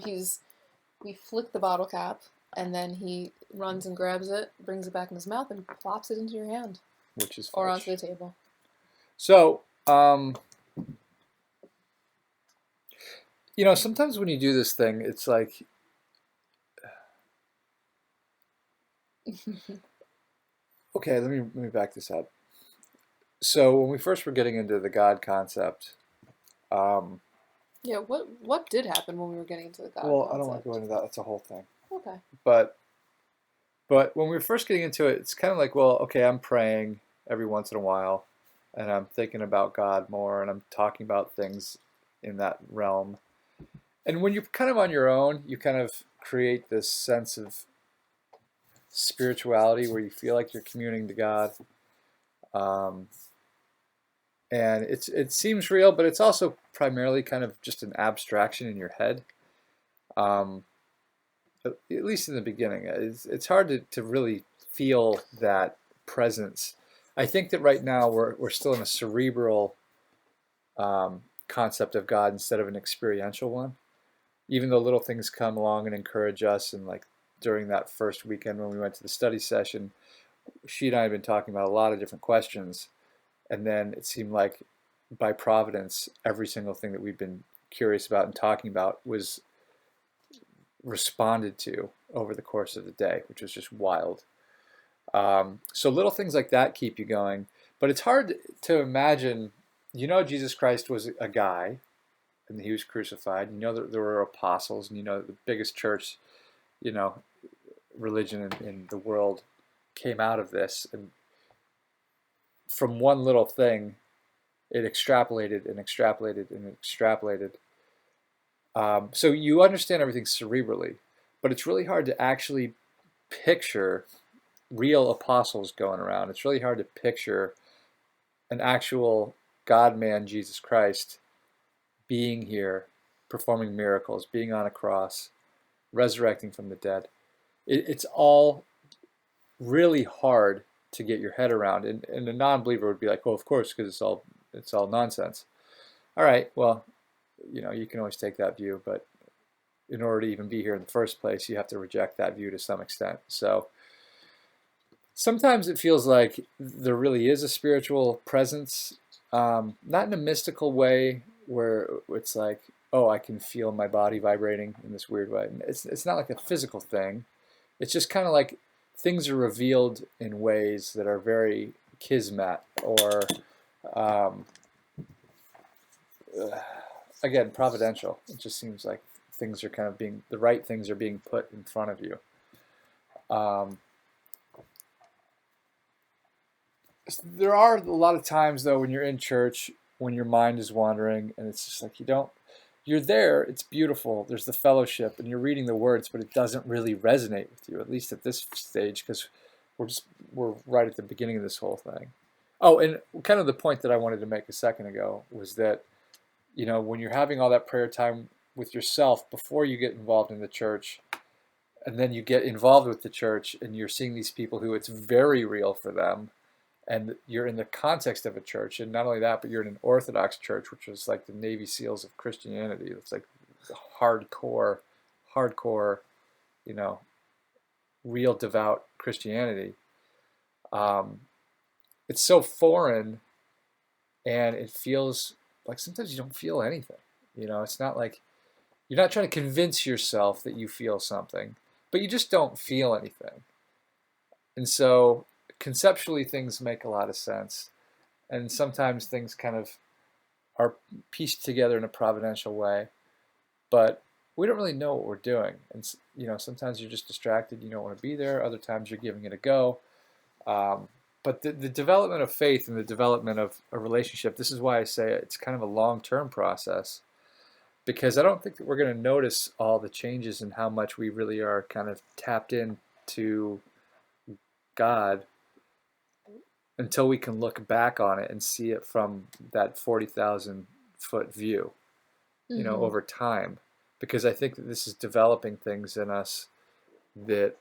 we flick the bottle cap, and then he runs and grabs it, brings it back in his mouth, and plops it into your hand. Which is fetch. Or onto the table. So, sometimes when you do this thing, it's like, okay, let me back this up. So when we first were getting into the God concept, yeah, what did happen when we were getting into the God concept? I don't want to go into that. That's a whole thing. Okay. But when we were first getting into it, it's kind of like, well, okay, I'm praying every once in a while, and I'm thinking about God more, and I'm talking about things in that realm. And when you're kind of on your own, you kind of create this sense of spirituality where you feel like you're communing to God. And it seems real, but it's also primarily kind of just an abstraction in your head. At least in the beginning, it's hard to really feel that presence. I think that right now we're still in a cerebral concept of God instead of an experiential one. Even though little things come along and encourage us, and like during that first weekend when we went to the study session, she and I had been talking about a lot of different questions, and then it seemed like by providence, every single thing that we've been curious about and talking about was responded to over the course of the day, which was just wild. So little things like that keep you going, but it's hard to imagine. Jesus Christ was a guy, and he was crucified. That there were apostles, and the biggest church, religion in the world came out of this, and from one little thing, it extrapolated and extrapolated and extrapolated. So you understand everything cerebrally, but it's really hard to actually picture real apostles going around. It's really hard to picture an actual God-man, Jesus Christ, being here, performing miracles, being on a cross, resurrecting from the dead. It's all really hard to get your head around, and a non-believer would be like, well, of course, because it's all nonsense. All right, well, you can always take that view, but in order to even be here in the first place, you have to reject that view to some extent. So sometimes it feels like there really is a spiritual presence, not in a mystical way where it's like, oh, I can feel my body vibrating in this weird way. It's not like a physical thing. It's just kind of like things are revealed in ways that are very kismet, or again, providential. It just seems like things are kind of the right things are being put in front of you. Um, there are a lot of times though when you're in church, when your mind is wandering, and it's just like you're there, it's beautiful, there's the fellowship, and you're reading the words, but it doesn't really resonate with you, at least at this stage, because we're just we're right at the beginning of this whole thing. Oh, and kind of the point that I wanted to make a second ago was that, when you're having all that prayer time with yourself before you get involved in the church, and then you get involved with the church and you're seeing these people who it's very real for them, and you're in the context of a church, and not only that, but you're in an Orthodox church, which is like the Navy SEALs of Christianity. It's like the hardcore, you know, real devout Christianity. Um, it's so foreign, and it feels like sometimes you don't feel anything. It's not like you're not trying to convince yourself that you feel something, but you just don't feel anything. And so conceptually, things make a lot of sense. And sometimes things kind of are pieced together in a providential way, but we don't really know what we're doing. And, sometimes you're just distracted. You don't want to be there. Other times you're giving it a go. But the development of faith and the development of a relationship, this is why I say it's kind of a long-term process, because I don't think that we're going to notice all the changes in how much we really are kind of tapped into God until we can look back on it and see it from that 40,000 foot view, over time. Because I think that this is developing things in us that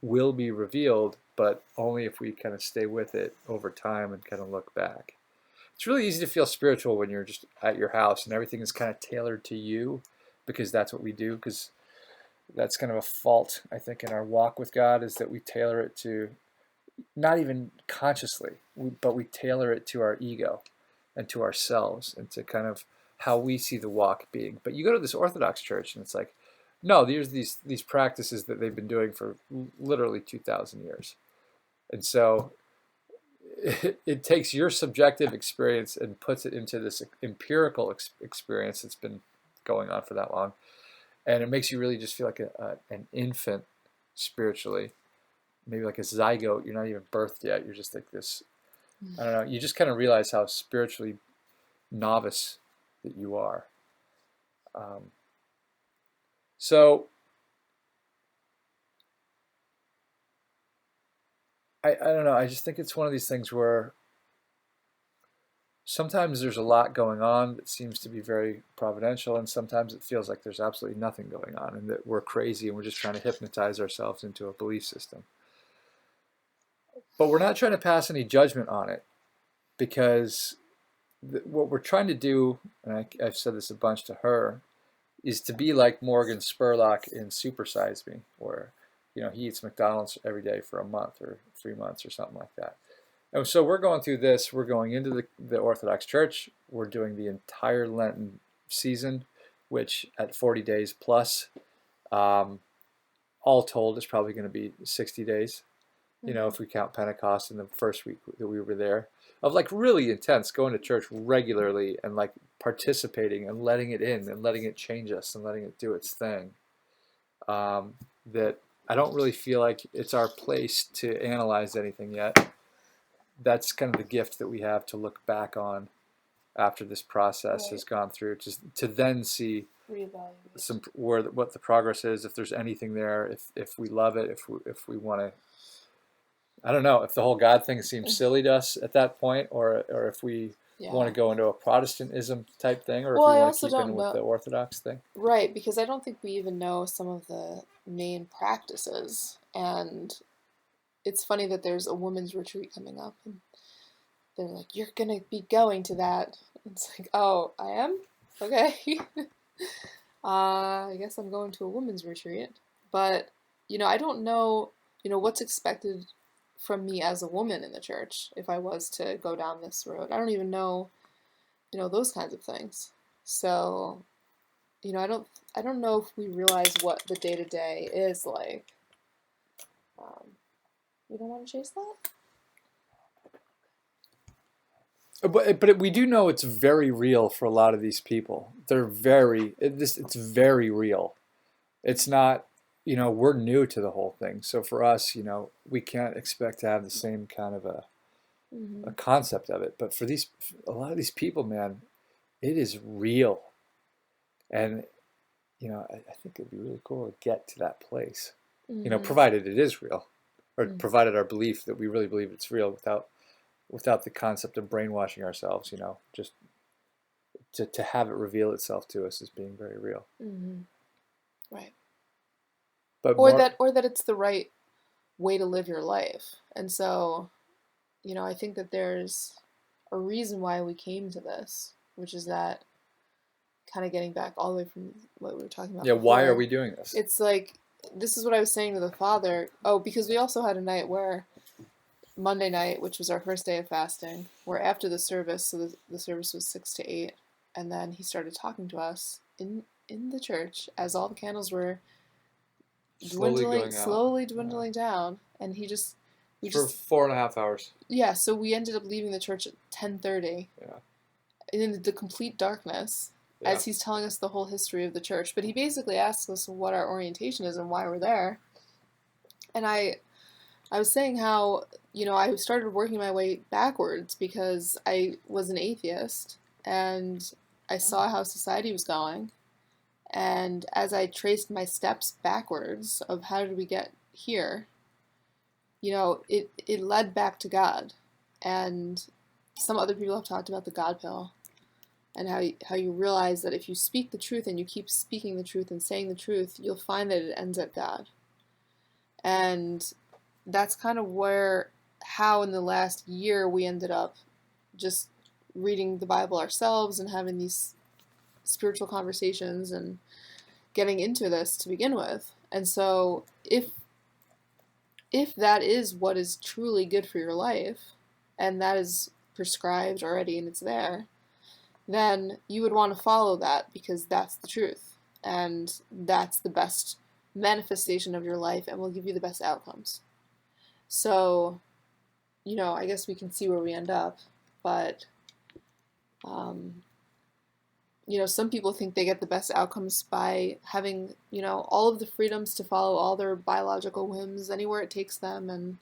will be revealed, but only if we kind of stay with it over time and kind of look back. It's really easy to feel spiritual when you're just at your house and everything is kind of tailored to you, because that's what we do. Because that's kind of a fault, I think, in our walk with God, is that we tailor it to, not even consciously, but we tailor it to our ego and to ourselves and to kind of how we see the walk being. But you go to this Orthodox church and it's like, no, there's these practices that they've been doing for literally 2,000 years. And so it takes your subjective experience and puts it into this empirical experience that's been going on for that long. And it makes you really just feel like an infant spiritually, maybe like a zygote. You're not even birthed yet. You're just like this, I don't know, you just kind of realize how spiritually novice that you are. So I don't know, I just think it's one of these things where sometimes there's a lot going on that seems to be very providential, and sometimes it feels like there's absolutely nothing going on and that we're crazy and we're just trying to hypnotize ourselves into a belief system. But we're not trying to pass any judgment on it, because what we're trying to do, and I've said this a bunch to her, is to be like Morgan Spurlock in Super Size Me, where he eats McDonald's every day for a month or 3 months or something like that. And so we're going through this. We're going into the Orthodox Church. We're doing the entire Lenten season, which at 40 days plus, all told, is probably going to be 60 days. If we count Pentecost in the first week that we were there, of like really intense, going to church regularly and like participating and letting it in and letting it change us and letting it do its thing. That I don't really feel like it's our place to analyze anything yet. That's kind of the gift that we have to look back on after this process has gone through, to then see what the progress is, if there's anything there, if we love it, if we want to. I don't know if the whole God thing seems silly to us at that point, or if we want to go into a Protestantism type thing, or if we want to keep in with the Orthodox thing. Right, because I don't think we even know some of the main practices. And it's funny that there's a women's retreat coming up, and they're like, "You're gonna be going to that." It's like, "Oh, I am? Okay." I guess I'm going to a women's retreat. But, I don't know, what's expected from me as a woman in the church if I was to go down this road. I don't even know, those kinds of things. So, I don't know if we realize what the day-to-day is like. You don't want to chase that? But we do know it's very real for a lot of these people. It's very real. It's not, we're new to the whole thing. So for us, we can't expect to have the same kind of a Hmm. concept of it. But for a lot of these people, man, it is real. And, I think it'd be really cool to get to that place, Hmm. provided it is real, or Hmm. provided our belief that we really believe it's real without the concept of brainwashing ourselves, just to have it reveal itself to us as being very real. Hmm. Right. But Or more, that it's the right way to live your life. And so, I think that there's a reason why we came to this, which is that, kind of getting back all the way from what we were talking about yeah, why are before. we doing this? It's like, this is what I was saying to the father. Oh, because we also had a night where Monday night, which was our first day of fasting, where after the service, so the service was 6 to 8, and then he started talking to us in the church as all the candles were Slowly going out. slowly Yeah. dwindling down, and we For just 4.5 hours. yeah. So we ended up leaving the church at 10:30 Yeah. in the complete darkness, Yeah. as he's telling us the whole history of the church. But he basically asks us what our orientation is and why we're there. And I was saying how, I started working my way backwards because I was an atheist and I saw how society was going. And as I traced my steps backwards of how did we get here, it led back to God. And some other people have talked about the God pill and how you realize that if you speak the truth and you keep speaking the truth and saying the truth, you'll find that it ends at God. And that's kind of how in the last year we ended up just reading the Bible ourselves and having these spiritual conversations and getting into this to begin with. And so if that is what is truly good for your life, and that is prescribed already and it's there, then you would want to follow that because that's the truth. And that's the best manifestation of your life and will give you the best outcomes. So, I guess we can see where we end up. But, um, some people think they get the best outcomes by having, all of the freedoms to follow all their biological whims anywhere it takes them. And,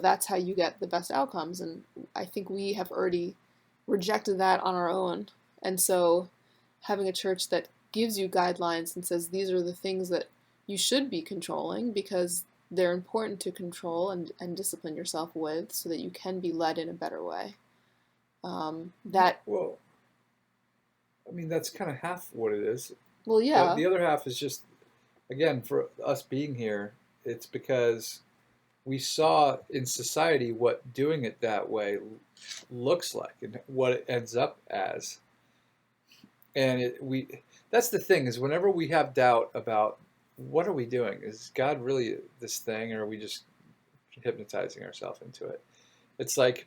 that's how you get the best outcomes. And I think we have already rejected that on our own. And so having a church that gives you guidelines and says these are the things that you should be controlling because they're important to control and discipline yourself with so that you can be led in a better way. That, Well, I mean, that's kind of half what it is. well, yeah. The other half is just, again, for us being here, it's because we saw in society what doing it that way looks like and what it ends up as. And that's the thing is whenever we have doubt about what are we doing? Is God really this thing or are we just hypnotizing ourselves into it? It's like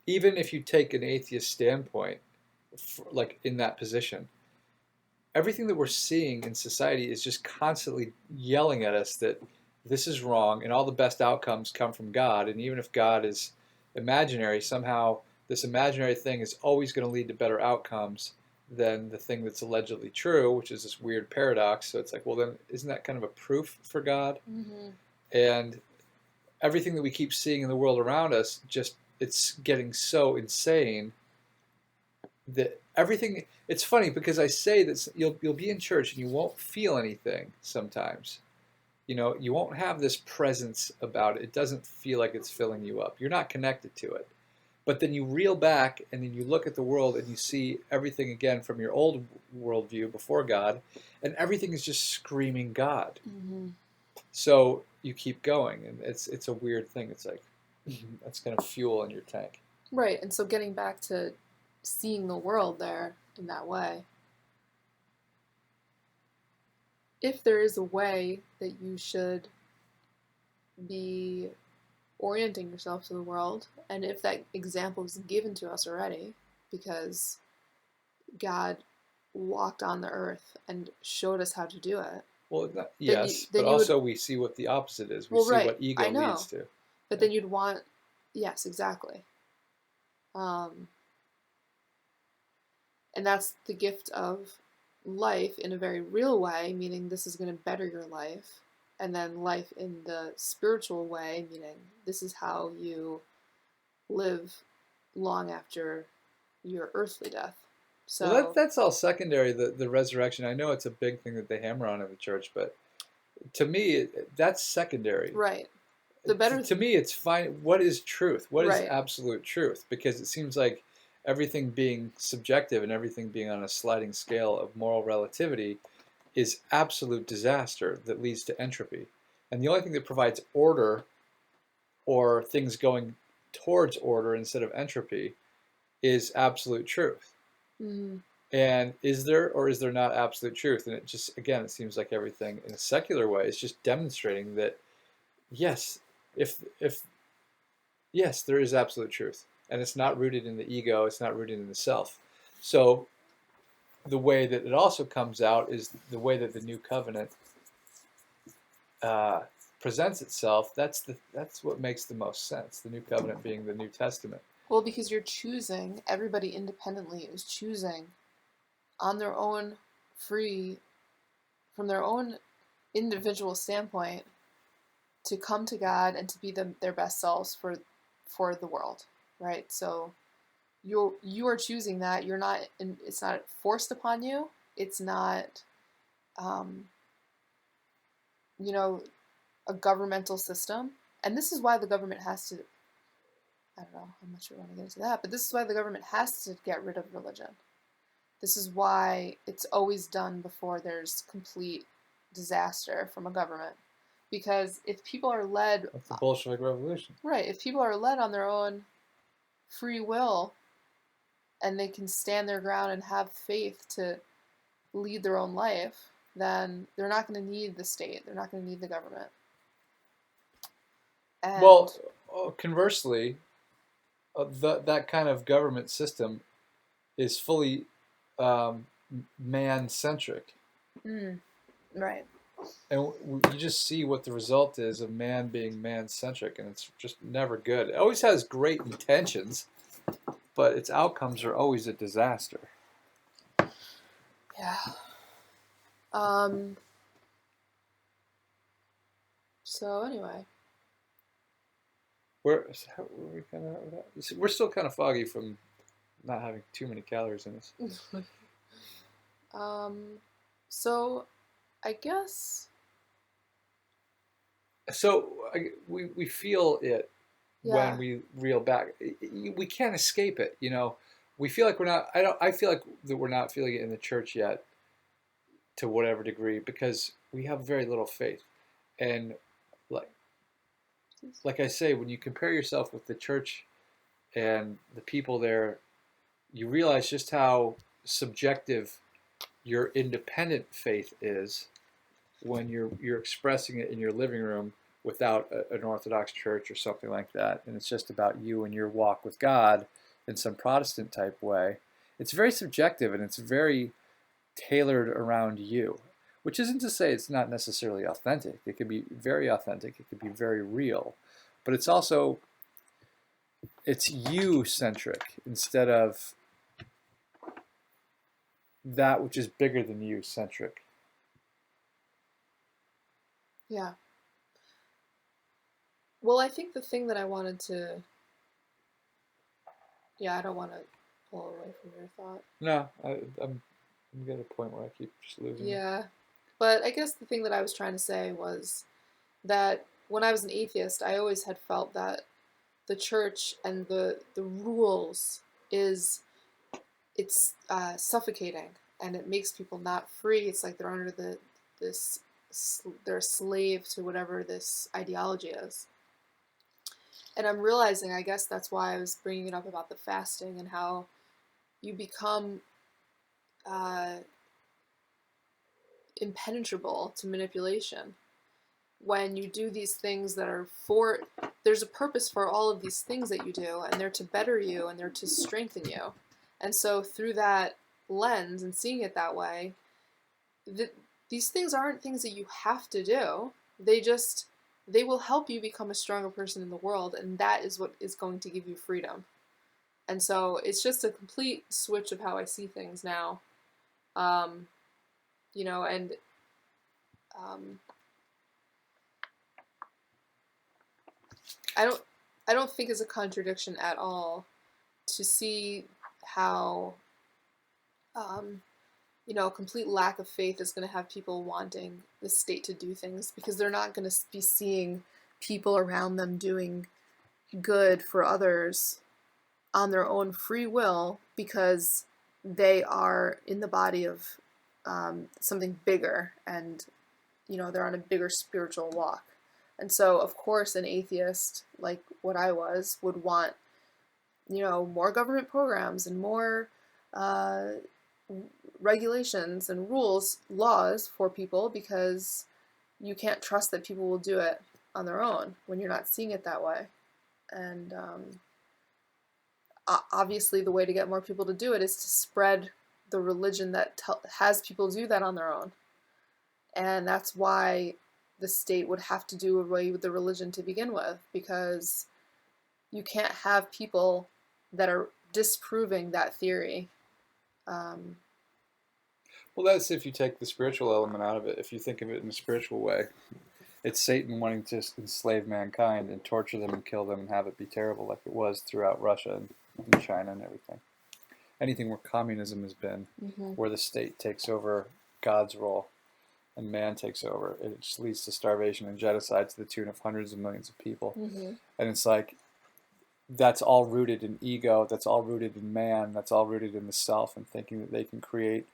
even if you take an atheist standpoint, like in that position, everything that we're seeing in society is just constantly yelling at us that this is wrong and all the best outcomes come from God. And even if God is imaginary, somehow this imaginary thing is always going to lead to better outcomes than the thing that's allegedly true, which is this weird paradox. So it's like, well, then isn't that kind of a proof for God? Mm-hmm. And everything that we keep seeing in the world around us, just it's getting so insane that everything. It's funny because I say that you'll be in church and you won't feel anything sometimes. You won't have this presence about it. It doesn't feel like it's filling you up. You're not connected to it. But then you reel back and then you look at the world and you see everything again from your old worldview before God, and everything is just screaming God. Mm-hmm. So you keep going, and it's a weird thing. It's like that's kind of fuel in your tank. Right. And so getting back to seeing the world there in that way, if there is a way that you should be orienting yourself to the world, and if that example is given to us already, because God walked on the earth and showed us how to do it, Well, then you yes, but then you would also we see what the opposite is. We well, see right, what I ego leads know, to. but Yeah. then you'd want, yes, exactly. Um, And that's the gift of life in a very real way, meaning this is going to better your life. And then life in the spiritual way, meaning this is how you live long after your earthly death. Well, So, that's all secondary. The resurrection. I know it's a big thing that they hammer on in the church, but to me, that's secondary. right. The better, To me, it's fine. What is truth? What is right. absolute truth? Because it seems like everything being subjective and everything being on a sliding scale of moral relativity is absolute disaster that leads to entropy. And the only thing that provides order or things going towards order instead of entropy is absolute truth. Mm, And is there or is there not absolute truth? And it just, again, it seems like everything in a secular way is just demonstrating that, yes, if yes, there is absolute truth. And it's not rooted in the ego, it's not rooted in the self. So the way that it also comes out is the way that the new covenant uh, presents itself. That's what makes the most sense. The new covenant being the New Testament. well, because you're choosing, everybody independently is choosing on their own free, from their own individual standpoint, to come to God and to be their best selves for the world, right? So you are choosing that. You're not. It's not forced upon you. It's not, um, you know, a governmental system. And this is why the government has to. I don't know how much we want to get into that, but this is why the government has to get rid of religion. This is why it's always done before there's complete disaster from a government. Because if people are led, That's the Bolshevik Revolution. right, if people are led on their own free will and they can stand their ground and have faith to lead their own life, then they're not going to need the state. They're not going to need the government. And Well, conversely, that kind of government system is fully man-centric. right. And you just see what the result is of man being man-centric, and it's just never good. It always has great intentions, but its outcomes are always a disaster. Yeah. So anyway, We're we kind of we're still kind of foggy from not having too many calories in us. so I guess, So we feel it yeah, when we reel back. We can't escape it. We feel like we're not. I feel like that we're not feeling it in the church yet, to whatever degree, because we have very little faith. And like like I say, when you compare yourself with the church and the people there, you realize just how subjective your independent faith is when you're expressing it in your living room without an Orthodox church or something like that, and it's just about you and your walk with God in some Protestant type way. It's very subjective and it's very tailored around you, which isn't to say it's not necessarily authentic. It can be very authentic. It can be very real, but it's you centric instead of that which is bigger than you centric. yeah. Well, I think the thing that I wanted to, yeah, I don't want to pull away from your thought. No, I'm at a point where I keep just losing. Yeah, but I guess the thing that I was trying to say was that when I was an atheist, I always had felt that the church and the rules is it's suffocating and it makes people not free. It's like they're under this they're a slave to whatever this ideology is. And I'm realizing, I guess that's why I was bringing it up about the fasting and how you become uh, impenetrable to manipulation when you do these things that are for, there's a purpose for all of these things that you do, and they're to better you and they're to strengthen you. And so through that lens and seeing it that way, these things aren't things that you have to do. They will help you become a stronger person in the world, and that is what is going to give you freedom. And so it's just a complete switch of how I see things now. Um, and um, I don't I don't think it's a contradiction at all to see how um, a complete lack of faith is going to have people wanting the state to do things because they're not going to be seeing people around them doing good for others on their own free will because they are in the body of something bigger and they're on a bigger spiritual walk. And so of course an atheist like what I was would want more government programs and more uh, regulations and rules, laws for people because you can't trust that people will do it on their own when you're not seeing it that way. And obviously, the way to get more people to do it is to spread the religion that has people do that on their own. And that's why the state would have to do away with the religion to begin with, because you can't have people that are disproving that theory. Well, that's if you take the spiritual element out of it. If you think of it in a spiritual way, it's Satan wanting to enslave mankind and torture them and kill them and have it be terrible like it was throughout Russia and China and everything. Anything where communism has been, where the state takes over God's role and man takes over, it just leads to starvation and genocide to the tune of hundreds of millions of people. And it's like, that's all rooted in ego, that's all rooted in man, that's all rooted in the self and thinking that they can create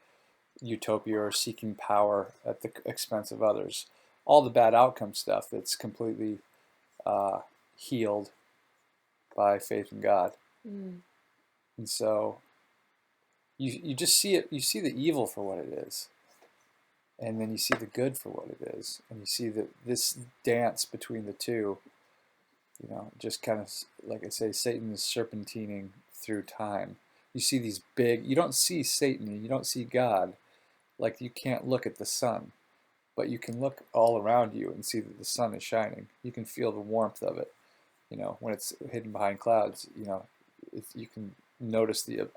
utopia or seeking power at the expense of others. All the bad outcome stuff that's completely healed by faith in God. And so you just see it, you see the evil for what it is. And then you see the good for what it is. And you see that this dance between the two, just kind of, like I say, Satan is serpentining through time. You see these big, you don't see Satan, you don't see God. Like you can't look at the sun, but you can look all around you and see that the sun is shining. You can feel the warmth of it. When it's hidden behind clouds, you can notice the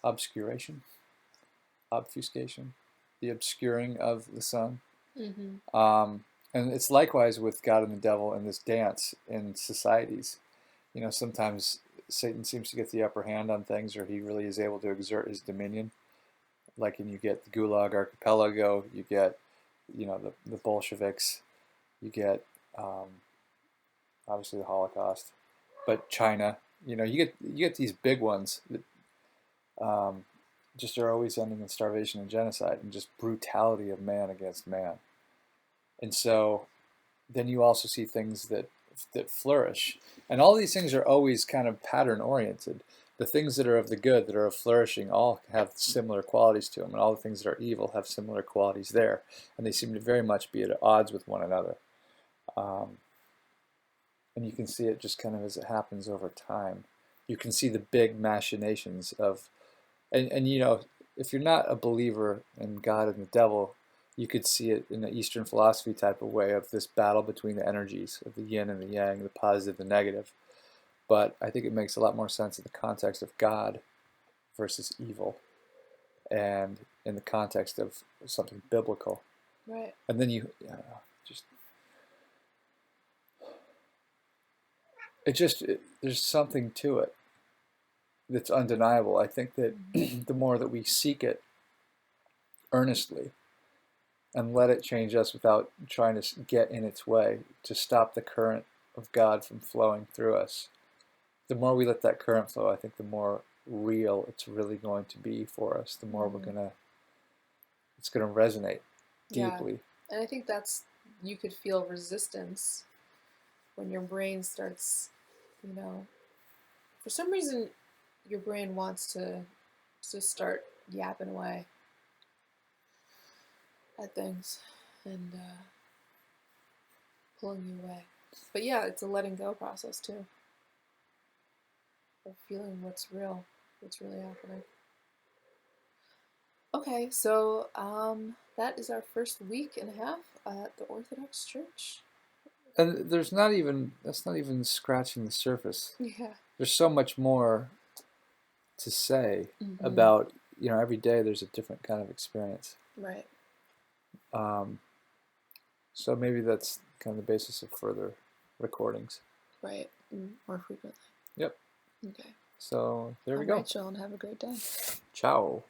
obscuration, the obscuring of the sun. And it's likewise with God and the devil in this dance in societies. Sometimes Satan seems to get the upper hand on things, or he really is able to exert his dominion. Like, and you get the Gulag Archipelago, you get, the Bolsheviks, you get, obviously the Holocaust, but China, you get these big ones that just are always ending in starvation and genocide and just brutality of man against man. And so then you also see things that flourish. And all these things are always kind of pattern oriented. The things that are of the good, that are of flourishing, all have similar qualities to them. And all the things that are evil have similar qualities there. And they seem to very much be at odds with one another. And you can see it just kind of as it happens over time. You can see the big machinations of, and if you're not a believer in God and the devil, you could see it in the Eastern philosophy type of way of this battle between the energies of the yin and the yang, the positive, the negative. But I think it makes a lot more sense in the context of God versus evil, and in the context of something biblical. Right. And then there's something to it that's undeniable. I think that the more that we seek it earnestly and let it change us without trying to get in its way, to stop the current of God from flowing through us, the more we let that current flow, I think the more real it's really going to be for us, the more it's going to resonate deeply. Yeah. And I think you could feel resistance when your brain starts, for some reason your brain wants to start yapping away at things and pulling you away. But yeah, it's a letting go process too, of feeling what's real, what's really happening. Okay, so that is our first week and a half at the Orthodox Church. And that's not even scratching the surface. Yeah. there's so much more to say Mm-hmm. about, every day there's a different kind of experience. Right. So maybe that's kind of the basis of further recordings. Right. More frequently. Yep. Okay. So there we All go. right, Joel, and have a great day. Ciao.